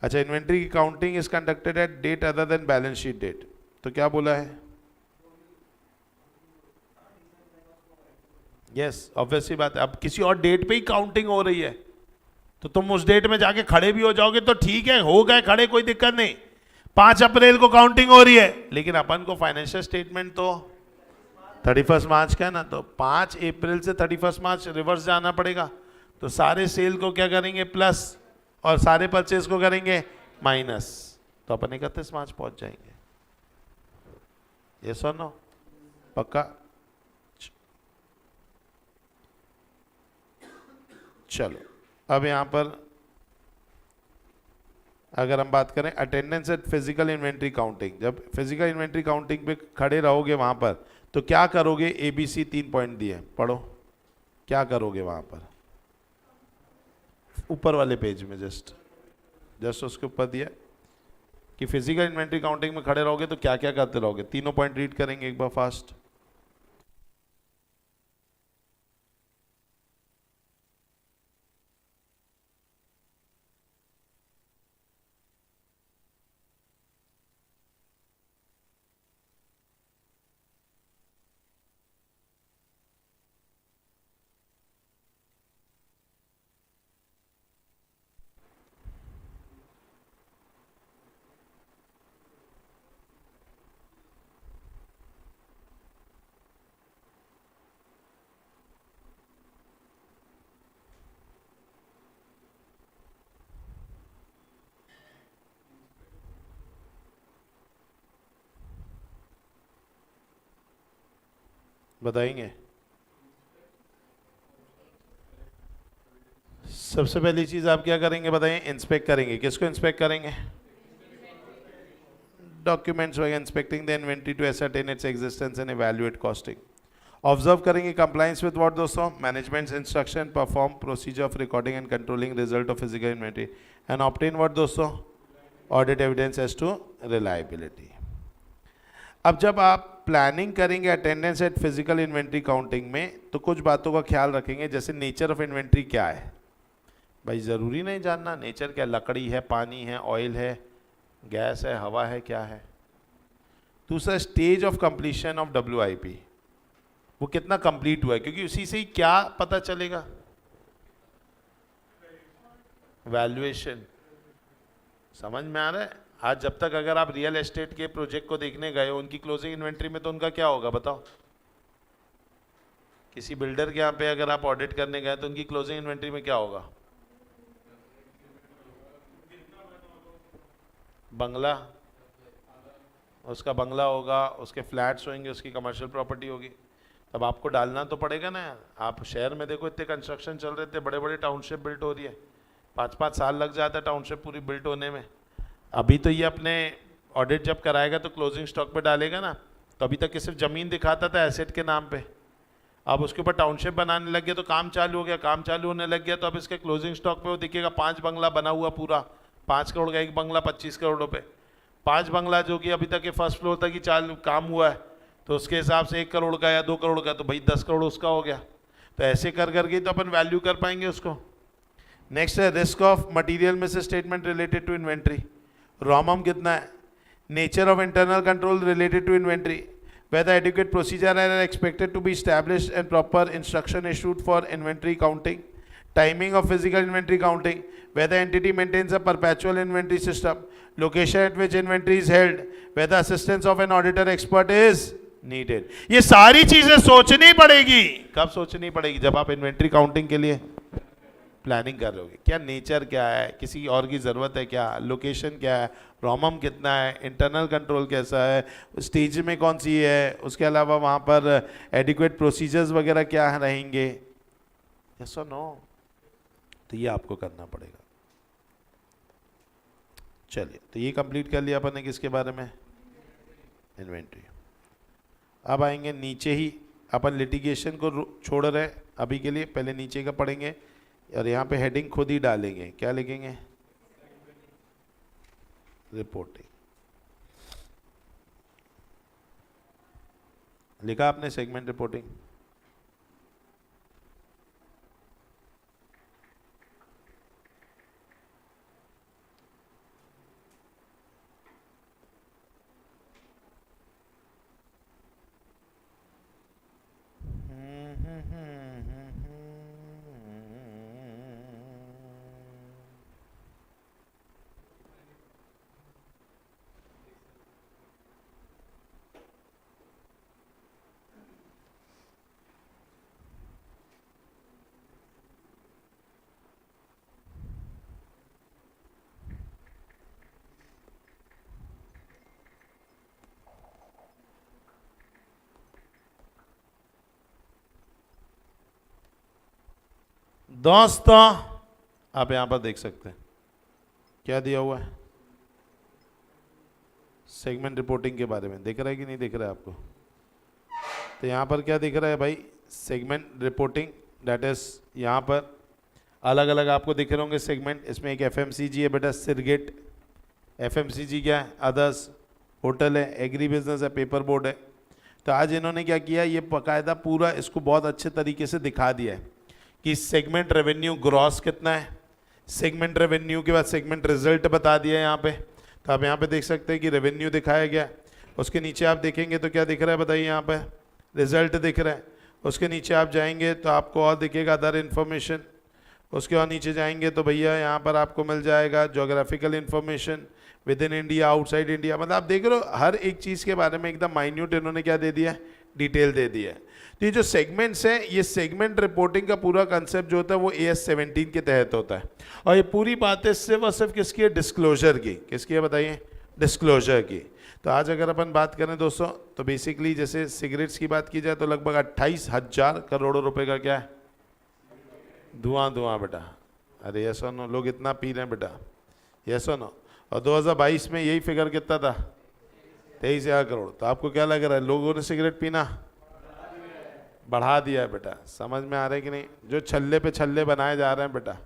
Speaker 1: अच्छा, इन्वेंट्री की counting is conducted at date other than balance sheet date, तो क्या बोला है? यस, ऑब्वियसली बात है। अब किसी और डेट पे ही काउंटिंग हो रही है, तो तुम उस डेट में जाके खड़े भी हो जाओगे तो ठीक है, हो गए खड़े, कोई दिक्कत नहीं। 5 अप्रैल को काउंटिंग हो रही है, लेकिन अपन को फाइनेंशियल स्टेटमेंट तो 31 मार्च का है ना, तो 5 अप्रैल से 31 मार्च रिवर्स जाना पड़ेगा। तो सारे सेल को क्या करेंगे? प्लस, और सारे परचेज को करेंगे माइनस, तो अपन 31 मार्च पहुंच जाएंगे। ये सुनो पक्का? चलो, अब यहां पर अगर हम बात करें attendance at physical inventory counting, जब फिजिकल इन्वेंट्री काउंटिंग पे खड़े रहोगे वहां पर, तो क्या करोगे? ABC 3 पॉइंट दिए, पढ़ो क्या करोगे वहां पर? ऊपर वाले पेज में जस्ट उसके ऊपर दिया कि फिजिकल इन्वेंट्री काउंटिंग में खड़े रहोगे तो क्या क्या करते रहोगे। तीनों पॉइंट रीड करेंगे एक बार फास्ट। बताएंगे? सबसे पहली चीज आप क्या करेंगे बताइए? इंस्पेक्ट करेंगे। किसको इंस्पेक्ट करेंगे? डॉक्यूमेंट्स वगैरह, inspecting the inventory to ascertain its existence and evaluate costing. Observe करेंगे कंप्लायंस विद व्हाट दोस्तों? Management's instruction, perform procedure of recording and controlling result of physical inventory and obtain what दोस्तों? Audit evidence as to reliability. अब जब आप planning करेंगे attendance at physical inventory counting में, तो कुछ बातों का ख्याल रखेंगे, जैसे नेचर ऑफ इन्वेंट्री क्या है। भाई ज़रूरी नहीं जानना नेचर क्या, लकड़ी है, पानी है, ऑयल है, गैस है, हवा है, क्या है। दूसरा, stage of completion of WIP, वो कितना कंप्लीट हुआ है, क्योंकि उसी से ही क्या पता चलेगा? वैल्यूएशन। समझ में आ रहा है? आज जब तक अगर आप रियल एस्टेट के प्रोजेक्ट को देखने गए हो, उनकी क्लोजिंग इन्वेंट्री में तो उनका क्या होगा बताओ? किसी बिल्डर के यहाँ पे अगर आप ऑडिट करने गए तो उनकी क्लोजिंग इन्वेंट्री में क्या होगा? बंगला, उसका बंगला होगा, उसके फ्लैट्स होंगे, उसकी कमर्शियल प्रॉपर्टी होगी। तब आपको डालना तो पड़ेगा ना यार। आप शहर में देखो, इतने कंस्ट्रक्शन चल रहे थे, बड़े बड़े टाउनशिप बिल्ट हो रही है, 5-5 साल लग जाता है टाउनशिप पूरी बिल्ट होने में। अभी तो ये अपने ऑडिट जब कराएगा तो क्लोजिंग स्टॉक पे डालेगा ना, तो अभी तक ये सिर्फ ज़मीन दिखाता था एसेट के नाम पे। अब उसके ऊपर टाउनशिप बनाने लग गया तो काम चालू हो गया, काम चालू होने लग गया तो अब इसके क्लोजिंग स्टॉक पे वो दिखेगा 5 बंगला बना हुआ पूरा, 5 करोड़ का एक बंगला 25 करोड़ रुपये। 5 बंगला जो कि अभी तक के फर्स्ट फ्लोर तक ही चालू काम हुआ है, तो उसके हिसाब से 1 करोड़ का या 2 करोड़ का, तो भाई 10 करोड़ उसका हो गया। तो ऐसे कर करके तो अपन वैल्यू कर पाएंगे उसको। नेक्स्ट है risk of material misstatement related to inventory. ROMM कितना है? Nature of internal control related to inventory, whether adequate procedure are expected to be established and proper instruction issued for inventory counting, timing of physical inventory counting, whether entity maintains a perpetual inventory system, location at which inventory is held, whether assistance of an auditor expert is needed। ये सारी चीजें सोचनी पड़ेगी। कब सोचनी पड़ेगी? जब आप इन्वेंट्री काउंटिंग के लिए प्लानिंग कर रहे होगे। क्या नेचर क्या है, किसी और की ज़रूरत है क्या, लोकेशन क्या है, रॉमम कितना है, इंटरनल कंट्रोल कैसा है, स्टेज में कौन सी है, उसके अलावा वहाँ पर एडिक्वेट प्रोसीजर्स वगैरह क्या रहेंगे, यस और नो। तो ये आपको करना पड़ेगा। चलिए, तो ये कंप्लीट कर लिया अपन ने किसके बारे में? इन्वेंट्री। अब आएंगे नीचे ही, अपन लिटिगेशन को छोड़ रहे हैं अभी के लिए, पहले नीचे का पढ़ेंगे और यहाँ पे हेडिंग खुद ही डालेंगे। क्या लिखेंगे? रिपोर्टिंग। लिखा आपने सेगमेंट रिपोर्टिंग? दोस्तों आप यहां पर देख सकते हैं क्या दिया हुआ है सेगमेंट रिपोर्टिंग के बारे में। दिख रहा है कि नहीं दिख रहा है आपको? तो यहां पर क्या दिख रहा है भाई? सेगमेंट रिपोर्टिंग, दैट इज यहां पर अलग अलग आपको दिख रहे होंगे सेगमेंट। इसमें एक FMCG है बेटा, सिरगेट। FMCG क्या है? अदर्स। होटल है, एग्री बिजनेस है, पेपर बोर्ड है। तो आज इन्होंने क्या किया, ये बाकायदा पूरा इसको बहुत अच्छे तरीके से दिखा दिया है कि सेगमेंट रेवेन्यू ग्रॉस कितना है, सेगमेंट रेवेन्यू के बाद सेगमेंट रिजल्ट बता दिया है यहाँ पे। तो आप यहाँ पे देख सकते हैं कि रेवेन्यू दिखाया गया, उसके नीचे आप देखेंगे तो क्या दिख रहा है बताइए? यहाँ पे रिजल्ट दिख रहा है। उसके नीचे आप जाएंगे तो आपको और दिखेगा अदर इन्फॉर्मेशन। उसके और नीचे जाएंगे तो भैया यहाँ पर आपको मिल जाएगा geographical information, with in India, outside India. मतलब आप देख रहे हो हर एक चीज़ के बारे में एकदम माइन्यूट इन्होंने क्या दे दिया है? डिटेल दे दिया है। तो ये जो सेगमेंट्स हैं, ये सेगमेंट रिपोर्टिंग का पूरा कंसेप्ट जो होता है वो AS 17 के तहत होता है। और ये पूरी बातें सिर्फ और सिर्फ किसकी है? डिस्क्लोजर की। किसकी है बताइए? डिस्क्लोजर की। तो आज अगर अपन बात करें दोस्तों तो बेसिकली जैसे सिगरेट्स की बात की जाए तो लगभग 28,000 करोड़ रुपए का क्या है, धुआं धुआं बेटा। अरे ये सुनो, लोग इतना पी रहे हैं बेटा, ये सुनो। और 2022 में यही फिगर कितना था, 23,000 करोड़। तो आपको क्या लग रहा है, लोगों ने सिगरेट पीना बढ़ा दिया है बेटा? समझ में आ रहा है कि नहीं? जो छल्ले पे छल्ले बनाए जा रहे हैं बेटा,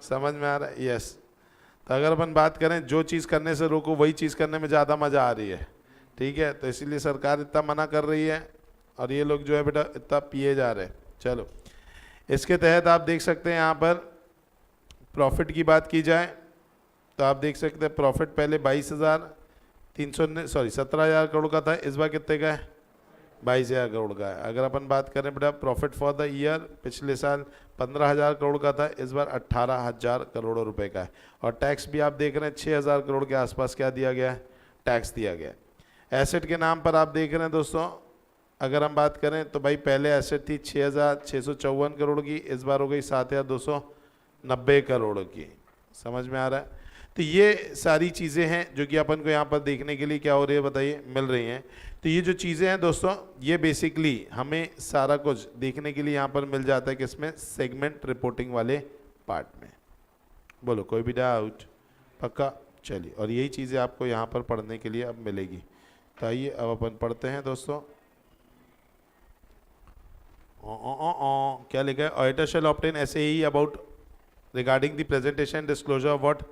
Speaker 1: समझ में आ रहा है? यस। तो अगर अपन बात करें जो चीज़ करने से रोको वही चीज़ करने में ज़्यादा मज़ा आ रही है, ठीक है? तो इसीलिए सरकार इतना मना कर रही है और ये लोग जो है बेटा इतना पिए जा रहे हैं। चलो, इसके तहत आप देख सकते हैं यहाँ पर प्रॉफिट की बात की जाए तो आप देख सकते हैं प्रॉफिट पहले 17,000 करोड़ का था, इस बार कितने का है, 22,000 करोड़ का है। अगर अपन बात करें बेटा प्रॉफिट फॉर द ईयर, पिछले साल 15,000 करोड़ का था, इस बार 18,000 करोड़ रुपए का है। और टैक्स भी आप देख रहे हैं 6,000 करोड़ के आसपास क्या दिया गया है, टैक्स दिया गया है। एसेट के नाम पर आप देख रहे हैं दोस्तों, अगर हम बात करें तो भाई पहले एसेट थी 6,654 करोड़ की, इस बार हो गई 7,290 करोड़ की। समझ में आ रहा है? तो ये सारी चीज़ें हैं जो कि अपन को यहाँ पर देखने के लिए क्या हो रही है बताइए, मिल रही हैं। तो ये जो चीज़ें हैं दोस्तों, ये बेसिकली हमें सारा कुछ देखने के लिए यहाँ पर मिल जाता है किसमें, सेगमेंट रिपोर्टिंग वाले पार्ट में। बोलो कोई भी डाउट? पक्का? चलिए, और यही चीज़ें आपको यहाँ पर पढ़ने के लिए अब मिलेगी। तो आइए अब अपन पढ़ते हैं दोस्तों। क्या लिखा है, auditor shall obtain SAE about regarding the presentation disclosure of what,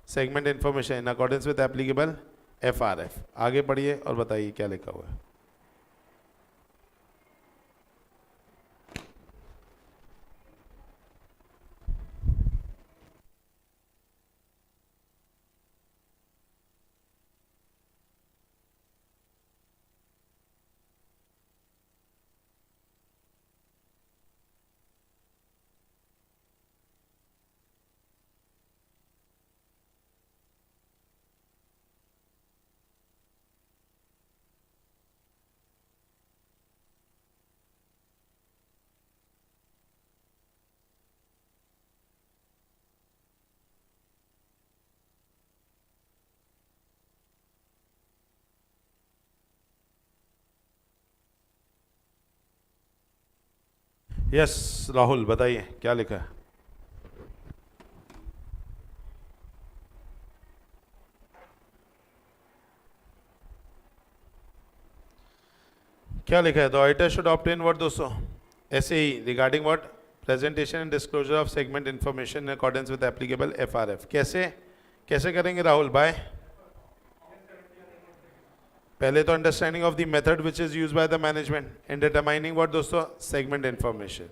Speaker 1: segment information in accordance with applicable FRF. आगे पढ़िए और बताइए क्या लिखा हुआ है। यस राहुल बताइए क्या लिखा है। क्या लिखा है, the auditor should obtain what दोस्तों, SAE regarding what, presentation and disclosure of segment information in accordance with applicable FRF. कैसे कैसे करेंगे राहुल भाई? पहले तो understanding of the method which is used by the management in determining what दोस्तों, segment information.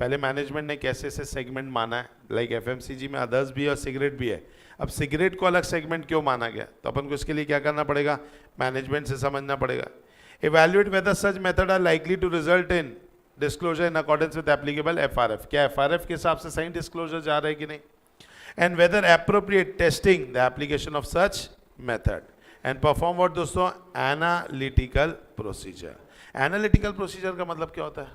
Speaker 1: पहले management ने कैसे से सेगमेंट माना है, लाइक एफएमसीजी में अदर्स भी है और सिगरेट भी है। अब सिगरेट को अलग सेगमेंट क्यों माना गया, तो अपन को इसके लिए क्या करना पड़ेगा, मैनेजमेंट से समझना पड़ेगा। Evaluate whether such method are likely to result in disclosure in accordance with applicable FRF, क्या एफआरएफ के हिसाब से सही डिस्क्लोजर जा रहा है कि नहीं, and whether appropriate testing the application of such method, and perform what दोस्तों, एनालिटिकल प्रोसीजर। एनालिटिकल प्रोसीजर का मतलब क्या होता है,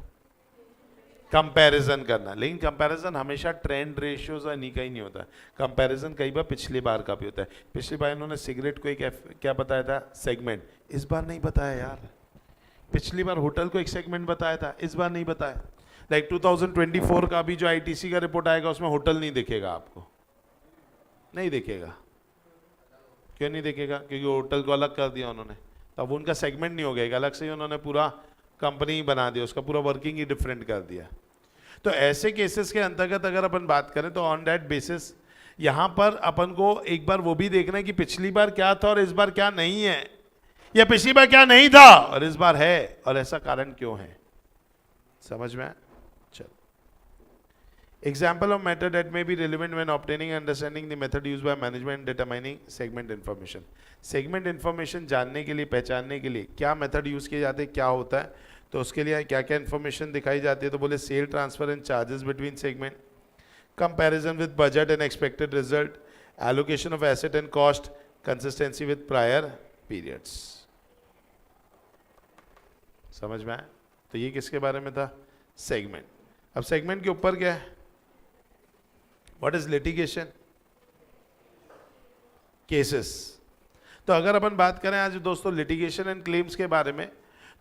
Speaker 1: कंपैरिजन करना। लेकिन कंपैरिजन हमेशा ट्रेंड रेशियोज और इन्हीं का ही नहीं होता, कंपैरिजन कई बार पिछली बार का भी होता है। पिछली बार इन्होंने सिगरेट को एक क्या बताया था, सेगमेंट, इस बार नहीं बताया यार। पिछली बार होटल को एक सेगमेंट बताया था, इस बार नहीं बताया। लाइक 2024 का भी जो आईटीसी का रिपोर्ट आएगा उसमें होटल नहीं दिखेगा आपको, नहीं दिखेगा। क्यों नहीं दिखेगा, क्योंकि होटल को अलग कर दिया उन्होंने, तो अब उनका सेगमेंट नहीं हो गया, अलग से ही उन्होंने पूरा कंपनी बना दिया, उसका पूरा वर्किंग ही डिफरेंट कर दिया। तो ऐसे केसेस के अंतर्गत अगर अपन बात करें तो ऑन दैट बेसिस यहाँ पर अपन को एक बार वो भी देखना है कि पिछली बार क्या था और इस बार क्या नहीं है, या पिछली बार क्या नहीं था और इस बार है, और ऐसा कारण क्यों है। समझ में? चलो, example of method that may be relevant when obtaining and understanding the method used by management in determining segment information। segment information जानने के लिए, पहचानने के लिए क्या मेथड यूज किए जाते हैं, क्या होता है, तो उसके लिए क्या क्या इन्फॉर्मेशन दिखाई जाती है, तो बोले sale transfer and charges between segment, comparison with budget and expected result, allocation of asset and cost, consistency with prior periods. समझ में आया? तो ये किसके बारे में था, सेगमेंट। अब सेगमेंट के ऊपर क्या है, व्हाट इज लिटिगेशन, केसेस। तो अगर अपन बात करें आज दोस्तों लिटिगेशन एंड क्लेम्स के बारे में,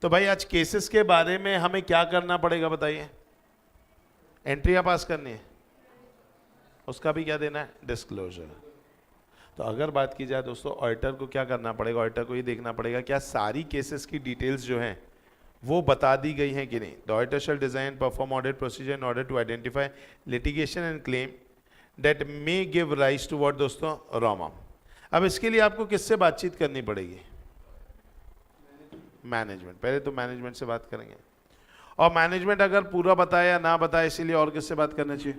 Speaker 1: तो भाई आज केसेस के बारे में हमें क्या करना पड़ेगा बताइए? एंट्रियां पास करनी है, उसका भी क्या देना है? डिस्क्लोजर। तो अगर बात की जाए दोस्तों, ऑडिटर को क्या करना पड़ेगा? ऑडिटर को ये देखना पड़ेगा क्या सारी केसेस की डिटेल्स जो हैं वो बता दी गई हैं कि नहीं। The auditor shall design perform audit procedure in order to identify litigation and claim that may give rise to what दोस्तों? रॉमम। अब इसके लिए आपको किससे बातचीत करनी पड़ेगी? मैनेजमेंट। पहले तो मैनेजमेंट से बात करेंगे, और मैनेजमेंट अगर पूरा बताए या ना बताए, इसीलिए और किससे बात करना चाहिए?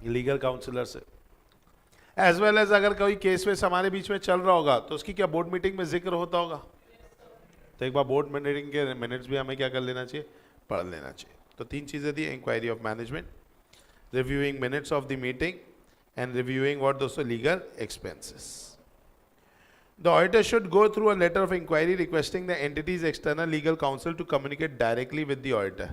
Speaker 1: लीगल काउंसलर से। एज वेल एज अगर कोई केस वेस हमारे बीच में चल रहा होगा तो उसकी क्या बोर्ड मीटिंग में जिक्र होता होगा? तो एक बार बोर्ड मीटिंग के मिनट्स भी हमें क्या कर लेना चाहिए? पढ़ लेना चाहिए। तो तीन चीजें थी, inquiry of management, reviewing minutes of the meeting, and reviewing what दोस्तों? Legal expenses. The auditor should go through a letter of inquiry requesting the entity's external legal counsel to communicate directly with the auditor.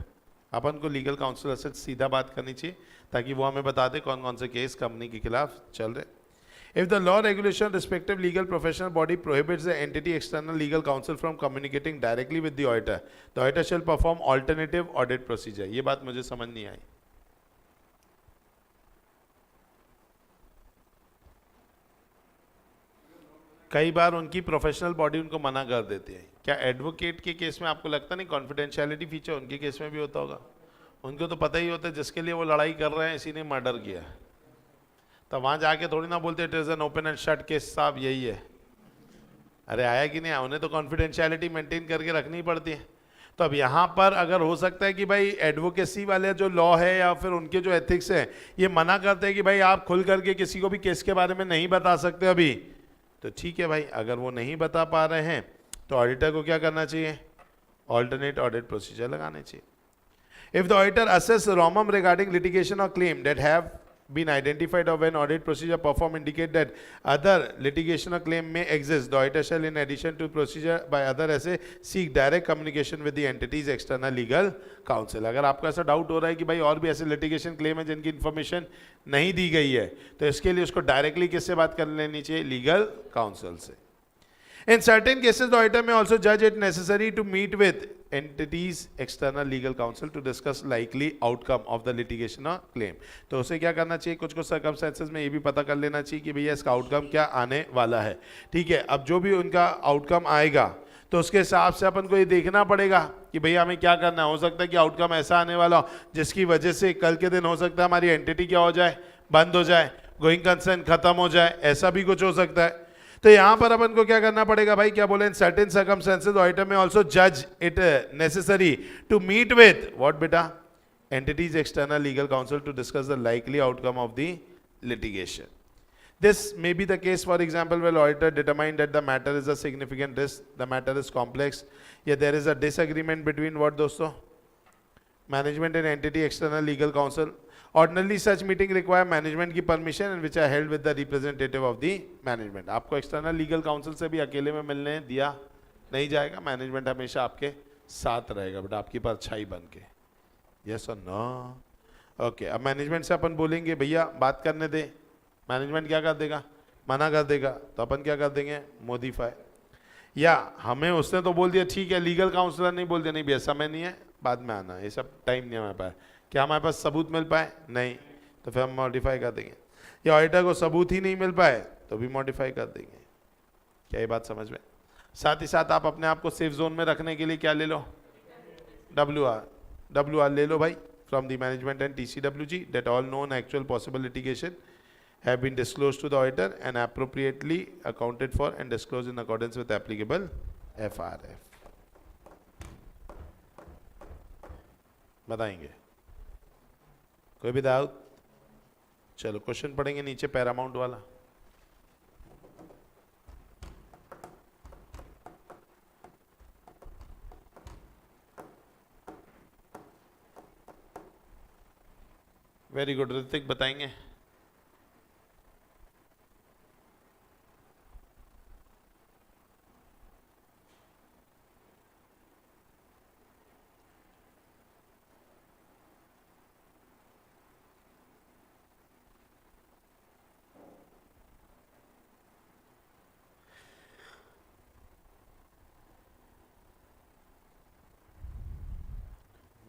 Speaker 1: अपन को legal councillor से सीधा बात करनी चाहिए ताकि वो हमें बता दे कौन कौन से केस कंपनी के खिलाफ चल रहे। If the law, regulation, respective legal professional body prohibits the entity external legal counsel from communicating directly with the auditor shall perform alternative audit procedure. ये बात मुझे समझ नहीं आई। कई बार उनकी प्रोफेशनल बॉडी उनको मना कर देती है। क्या एडवोकेट के केस में आपको लगता नहीं कॉन्फिडेंशियलिटी फीचर उनके केस में भी होता होगा? उनको तो पता ही होता है जिसके लिए वो लड़ाई कर रहे हैं इसी ने मर्डर किया, तो वहां जाके थोड़ी ना बोलते it is an open and shut case, साहब यही है। अरे आया कि नहीं, उन्हें तो कॉन्फिडेंशियलिटी मेंटेन करके रखनी पड़ती है। तो अब यहाँ पर अगर हो सकता है कि भाई एडवोकेसी वाले जो लॉ है या फिर उनके जो एथिक्स है ये मना करते हैं कि भाई आप खुल करके किसी को भी केस के बारे में नहीं बता सकते अभी, तो ठीक है भाई, अगर वो नहीं बता पा रहे हैं तो ऑडिटर को क्या करना चाहिए? ऑल्टरनेट ऑडिट प्रोसीजर लगाने चाहिए। If the auditor assess ROMM regarding litigation और claim that have been identified or when audit procedure performed indicate that other litigation or claim may exist, the auditor shall in addition to procedure by other essay seek direct communication with the entity's external legal counsel. अगर आपको ऐसा doubt हो रहा है कि भाई और भी ऐसे लिटिगेशन क्लेम है जिनकी इन्फॉर्मेशन नहीं दी गई है, तो इसके लिए उसको डायरेक्टली किससे बात कर लेनी चाहिए? लीगल काउंसिल से। In certain cases, the auditor may also judge it necessary to meet with entities external legal counsel to discuss likely outcome of the litigation or claim. तो उसे क्या करना चाहिए? कुछ circumstances में ये भी पता कर लेना चाहिए कि भैया इसका आउटकम क्या आने वाला है। ठीक है, अब जो भी उनका आउटकम आएगा तो उसके हिसाब से अपन को ये देखना पड़ेगा कि भैया हमें क्या करना है। हो सकता है कि आउटकम ऐसा आने वाला हो जिसकी वजह से कल के दिन हो सकता है हमारी एंटिटी क्या हो जाए? बंद हो जाए, गोइंग कंसर्न खत्म हो जाए, ऐसा भी कुछ हो सकता है। तो यहां पर अपन को क्या करना पड़ेगा भाई? क्या बोले? In certain circumstances auditor may also जज it necessary to meet with what बेटा? Entities external legal counsel to discuss the likely outcome of the litigation. This may be the case, for example, when auditor determine that the matter is a significant risk, the matter is complex, yeah, there is a disagreement between what दोस्तों? Management and entity external legal counsel. Ordinarily such meeting require management की permission and which are held with the representative of the management. आपको external legal counsel से भी अकेले में मिलने दिया नहीं जाएगा, मैनेजमेंट हमेशा आपके साथ रहेगा बेटा, आपकी परछाई बन के। यस और नो? ओके, अब मैनेजमेंट से अपन बोलेंगे भैया बात करने दे, मैनेजमेंट क्या कर देगा? मना कर देगा, तो अपन क्या कर देंगे? मॉडिफाई। या हमें उसने तो बोल दिया ठीक है, लीगल काउंसलर नहीं बोल दिया नहीं भैया समय नहीं है, बाद में आना, ये सब टाइम नहीं हमारे पास। क्या हमारे पास सबूत मिल पाए? नहीं, तो फिर हम मॉडिफाई कर देंगे। या ऑडिटर को सबूत ही नहीं मिल पाए तो भी मॉडिफाई कर देंगे। क्या ये बात समझ में? साथ ही साथ आप अपने आप को सेफ जोन में रखने के लिए क्या ले लो? WR ले लो भाई, from the management and TCWG that all known actual possible litigation have been disclosed to the auditor and appropriately accounted for and disclosed in accordance with applicable FRF. बताएंगे कोई भी डाउट? चलो क्वेश्चन पढ़ेंगे नीचे Paramount वाला। Very good, Hrithik बताएंगे।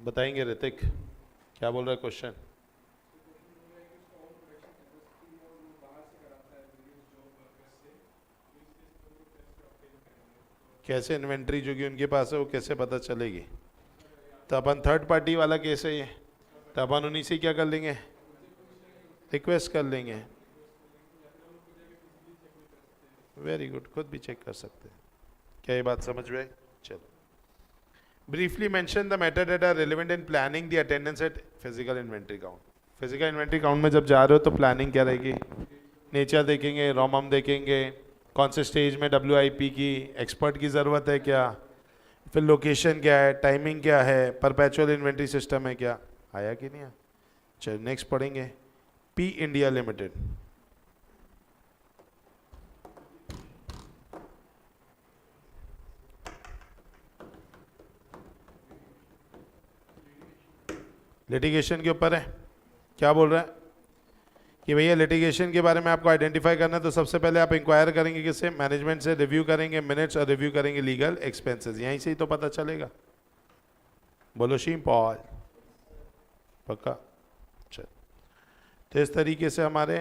Speaker 1: बताएंगे ऋतिक, क्या बोल रहा है क्वेश्चन? कैसे इन्वेंट्री जो कि उनके पास है वो कैसे पता चलेगी? तो अपन थर्ड पार्टी वाला केस है ये, तो अपन उन्हीं से क्या कर लेंगे, रिक्वेस्ट कर लेंगे। वेरी गुड, खुद भी चेक कर सकते हैं। क्या ये बात समझ में आई? चलो, briefly mention the method that are relevant in planning the attendance at physical inventory count. Physical inventory count में जब जा रहे हो तो प्लानिंग क्या रहेगी? नेचर देखेंगे, रोमम देखेंगे, कौन से स्टेज में WIP की एक्सपर्ट की ज़रूरत है क्या, फिर लोकेशन क्या है, टाइमिंग क्या है, परपेचुअल इन्वेंट्री सिस्टम है क्या, आया कि नहीं आया? चलो नेक्स्ट पढ़ेंगे, P इंडिया लिमिटेड। लिटिगेशन के ऊपर है। क्या बोल रहा है कि भैया लिटिगेशन के बारे में आपको आइडेंटिफाई करना है, तो सबसे पहले आप इंक्वायर करेंगे किससे? मैनेजमेंट से। रिव्यू करेंगे मिनट्स और रिव्यू करेंगे लीगल एक्सपेंसेस। यहीं से ही तो पता चलेगा। बोलो शीम पॉल, पक्का? चल, तो इस तरीके से हमारे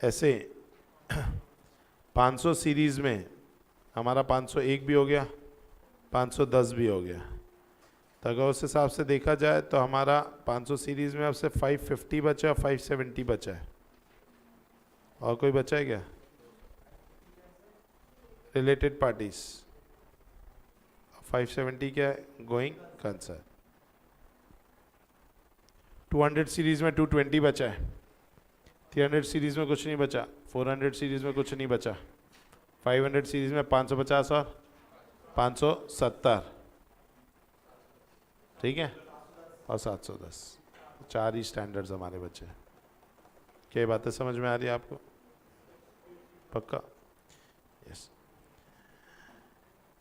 Speaker 1: ऐसे 500 सीरीज में हमारा 501 भी हो गया, 510 भी हो गया। तो अगर उस हिसाब से देखा जाए तो हमारा 500 सीरीज में अब से 550 बचा, 570 बचा है। और कोई बचा है क्या? रिलेटेड पार्टीज 570 क्या है? Going concern. 200 सीरीज में 220 बचा है, 300 सीरीज में कुछ नहीं बचा, 400 सीरीज में कुछ नहीं बचा, 500 सीरीज में 550 और 570, ठीक है, और 710। 4 ही स्टैंडर्ड्स हमारे बचे हैं। क्या बातें समझ में आ रही है आपको? पक्का? यस।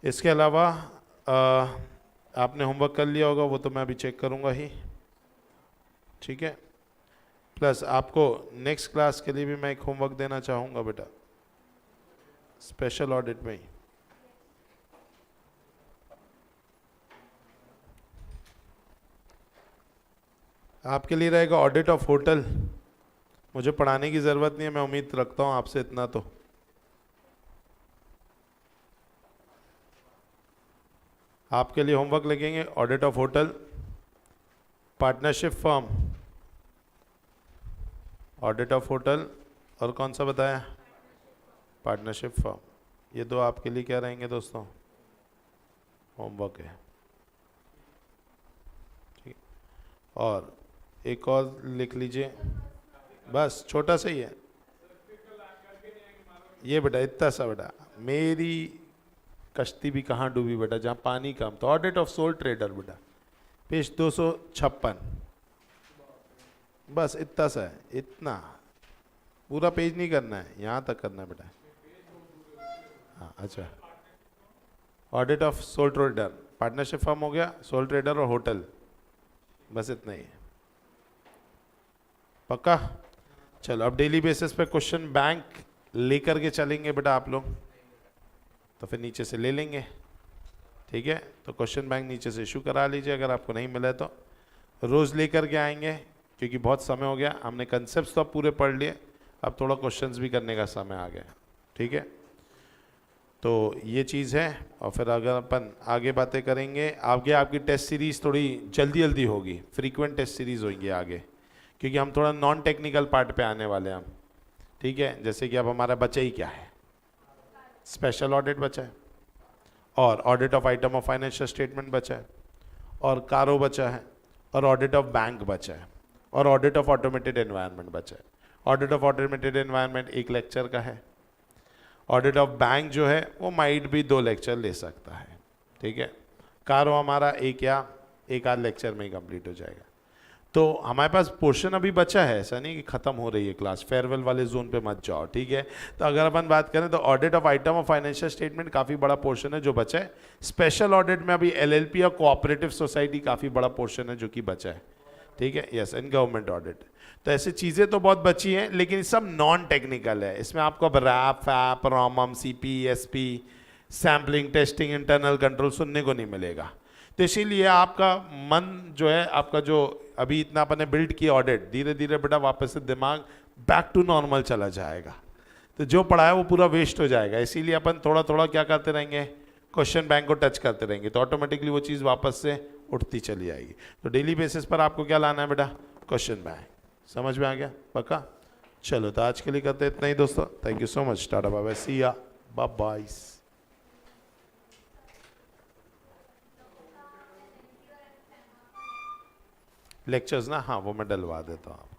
Speaker 1: इसके अलावा आपने होमवर्क कर लिया होगा, वो तो मैं अभी चेक करूंगा ही, ठीक है। प्लस आपको नेक्स्ट क्लास के लिए भी मैं एक होमवर्क देना चाहूँगा बेटा, स्पेशल ऑडिट में ही। आपके लिए रहेगा ऑडिट ऑफ होटल। मुझे पढ़ाने की ज़रूरत नहीं है, मैं उम्मीद रखता हूँ आपसे इतना तो। आपके लिए होमवर्क लगेंगे audit of hotel, partnership firm, audit of hotel, और कौन सा बताया? Partnership firm. ये दो आपके लिए क्या रहेंगे दोस्तों? होमवर्क है, ठीक। और एक और लिख लीजिए, बस छोटा सा ही है ये बेटा, इतना सा बेटा। मेरी कश्ती भी कहाँ डूबी बेटा, जहाँ पानी कम। तो ऑडिट ऑफ सोल ट्रेडर बेटा, पेज 256, बस इतना सा है, इतना पूरा पेज नहीं करना है, यहाँ तक करना है बेटा। हाँ अच्छा, audit of soul trader, partnership firm हो गया, सोल ट्रेडर और होटल, बस इतना ही है। पक्का? चलो, अब डेली बेसिस पे क्वेश्चन बैंक लेकर के चलेंगे बेटा आप लोग, तो फिर नीचे से ले लेंगे, ठीक है। तो क्वेश्चन बैंक नीचे से इशू करा लीजिए, अगर आपको नहीं मिला तो रोज़ लेकर के आएंगे, क्योंकि बहुत समय हो गया। हमने कंसेप्ट तो अब पूरे पढ़ लिए, अब थोड़ा क्वेश्चंस भी करने का समय आ गया, ठीक है। तो ये चीज़ है। और फिर अगर अपन आगे बातें करेंगे, आगे आपकी टेस्ट सीरीज़ थोड़ी जल्दी जल्दी होगी, फ्रीक्वेंट टेस्ट सीरीज़ होंगी आगे, क्योंकि हम थोड़ा नॉन टेक्निकल पार्ट पे आने वाले हैं हम, ठीक है। जैसे कि अब हमारा बचा ही क्या है? स्पेशल ऑडिट बचा है, और audit of item of financial statement बचा है, और कारो बचा है, और ऑडिट ऑफ बैंक बचा है, और ऑडिट ऑफ ऑटोमेटेड एनवायरनमेंट बचा है। Audit of automated environment 1 lecture का है। ऑडिट ऑफ बैंक जो है वो माइट भी 2 लेक्चर ले सकता है, ठीक है। कारो हमारा एक आध लेक्चर में ही कंप्लीट हो जाएगा। तो हमारे पास पोर्शन अभी बचा है, ऐसा नहीं कि खत्म हो रही है क्लास, फेयरवेल वाले जोन पे मत जाओ, ठीक है। तो अगर अपन बात करें तो audit of item of financial statement काफ़ी बड़ा पोर्शन है जो बचा है। स्पेशल ऑडिट में अभी LLP और कोऑपरेटिव सोसाइटी काफ़ी बड़ा पोर्शन है जो कि बचा है, ठीक है। Yes, in government audit. तो ऐसी चीज़ें तो बहुत बची हैं, लेकिन सब नॉन टेक्निकल है। इसमें आपको अब RAP, FAP, ROMM, CP, SP, sampling, testing, internal control सुनने को नहीं मिलेगा। तो इसीलिए आपका मन जो है, आपका जो अभी इतना अपन ने बिल्ड किया ऑडिट, धीरे धीरे बेटा वापस से दिमाग बैक टू नॉर्मल चला जाएगा। तो जो पढ़ा है वो पूरा वेस्ट हो जाएगा। इसीलिए अपन थोड़ा थोड़ा क्या करते रहेंगे, क्वेश्चन बैंक को टच करते रहेंगे, तो ऑटोमेटिकली वो चीज़ वापस से उठती चली आएगी। तो डेली बेसिस पर आपको क्या लाना है बेटा, क्वेश्चन बैंक। समझ में आ गया पक्का? चलो तो आज के लिए करते इतना ही दोस्तों। Thank you so much, ta ta bye bye, see ya, bye bye. Lectures ना, हाँ वो मैं डलवा देता हूँ।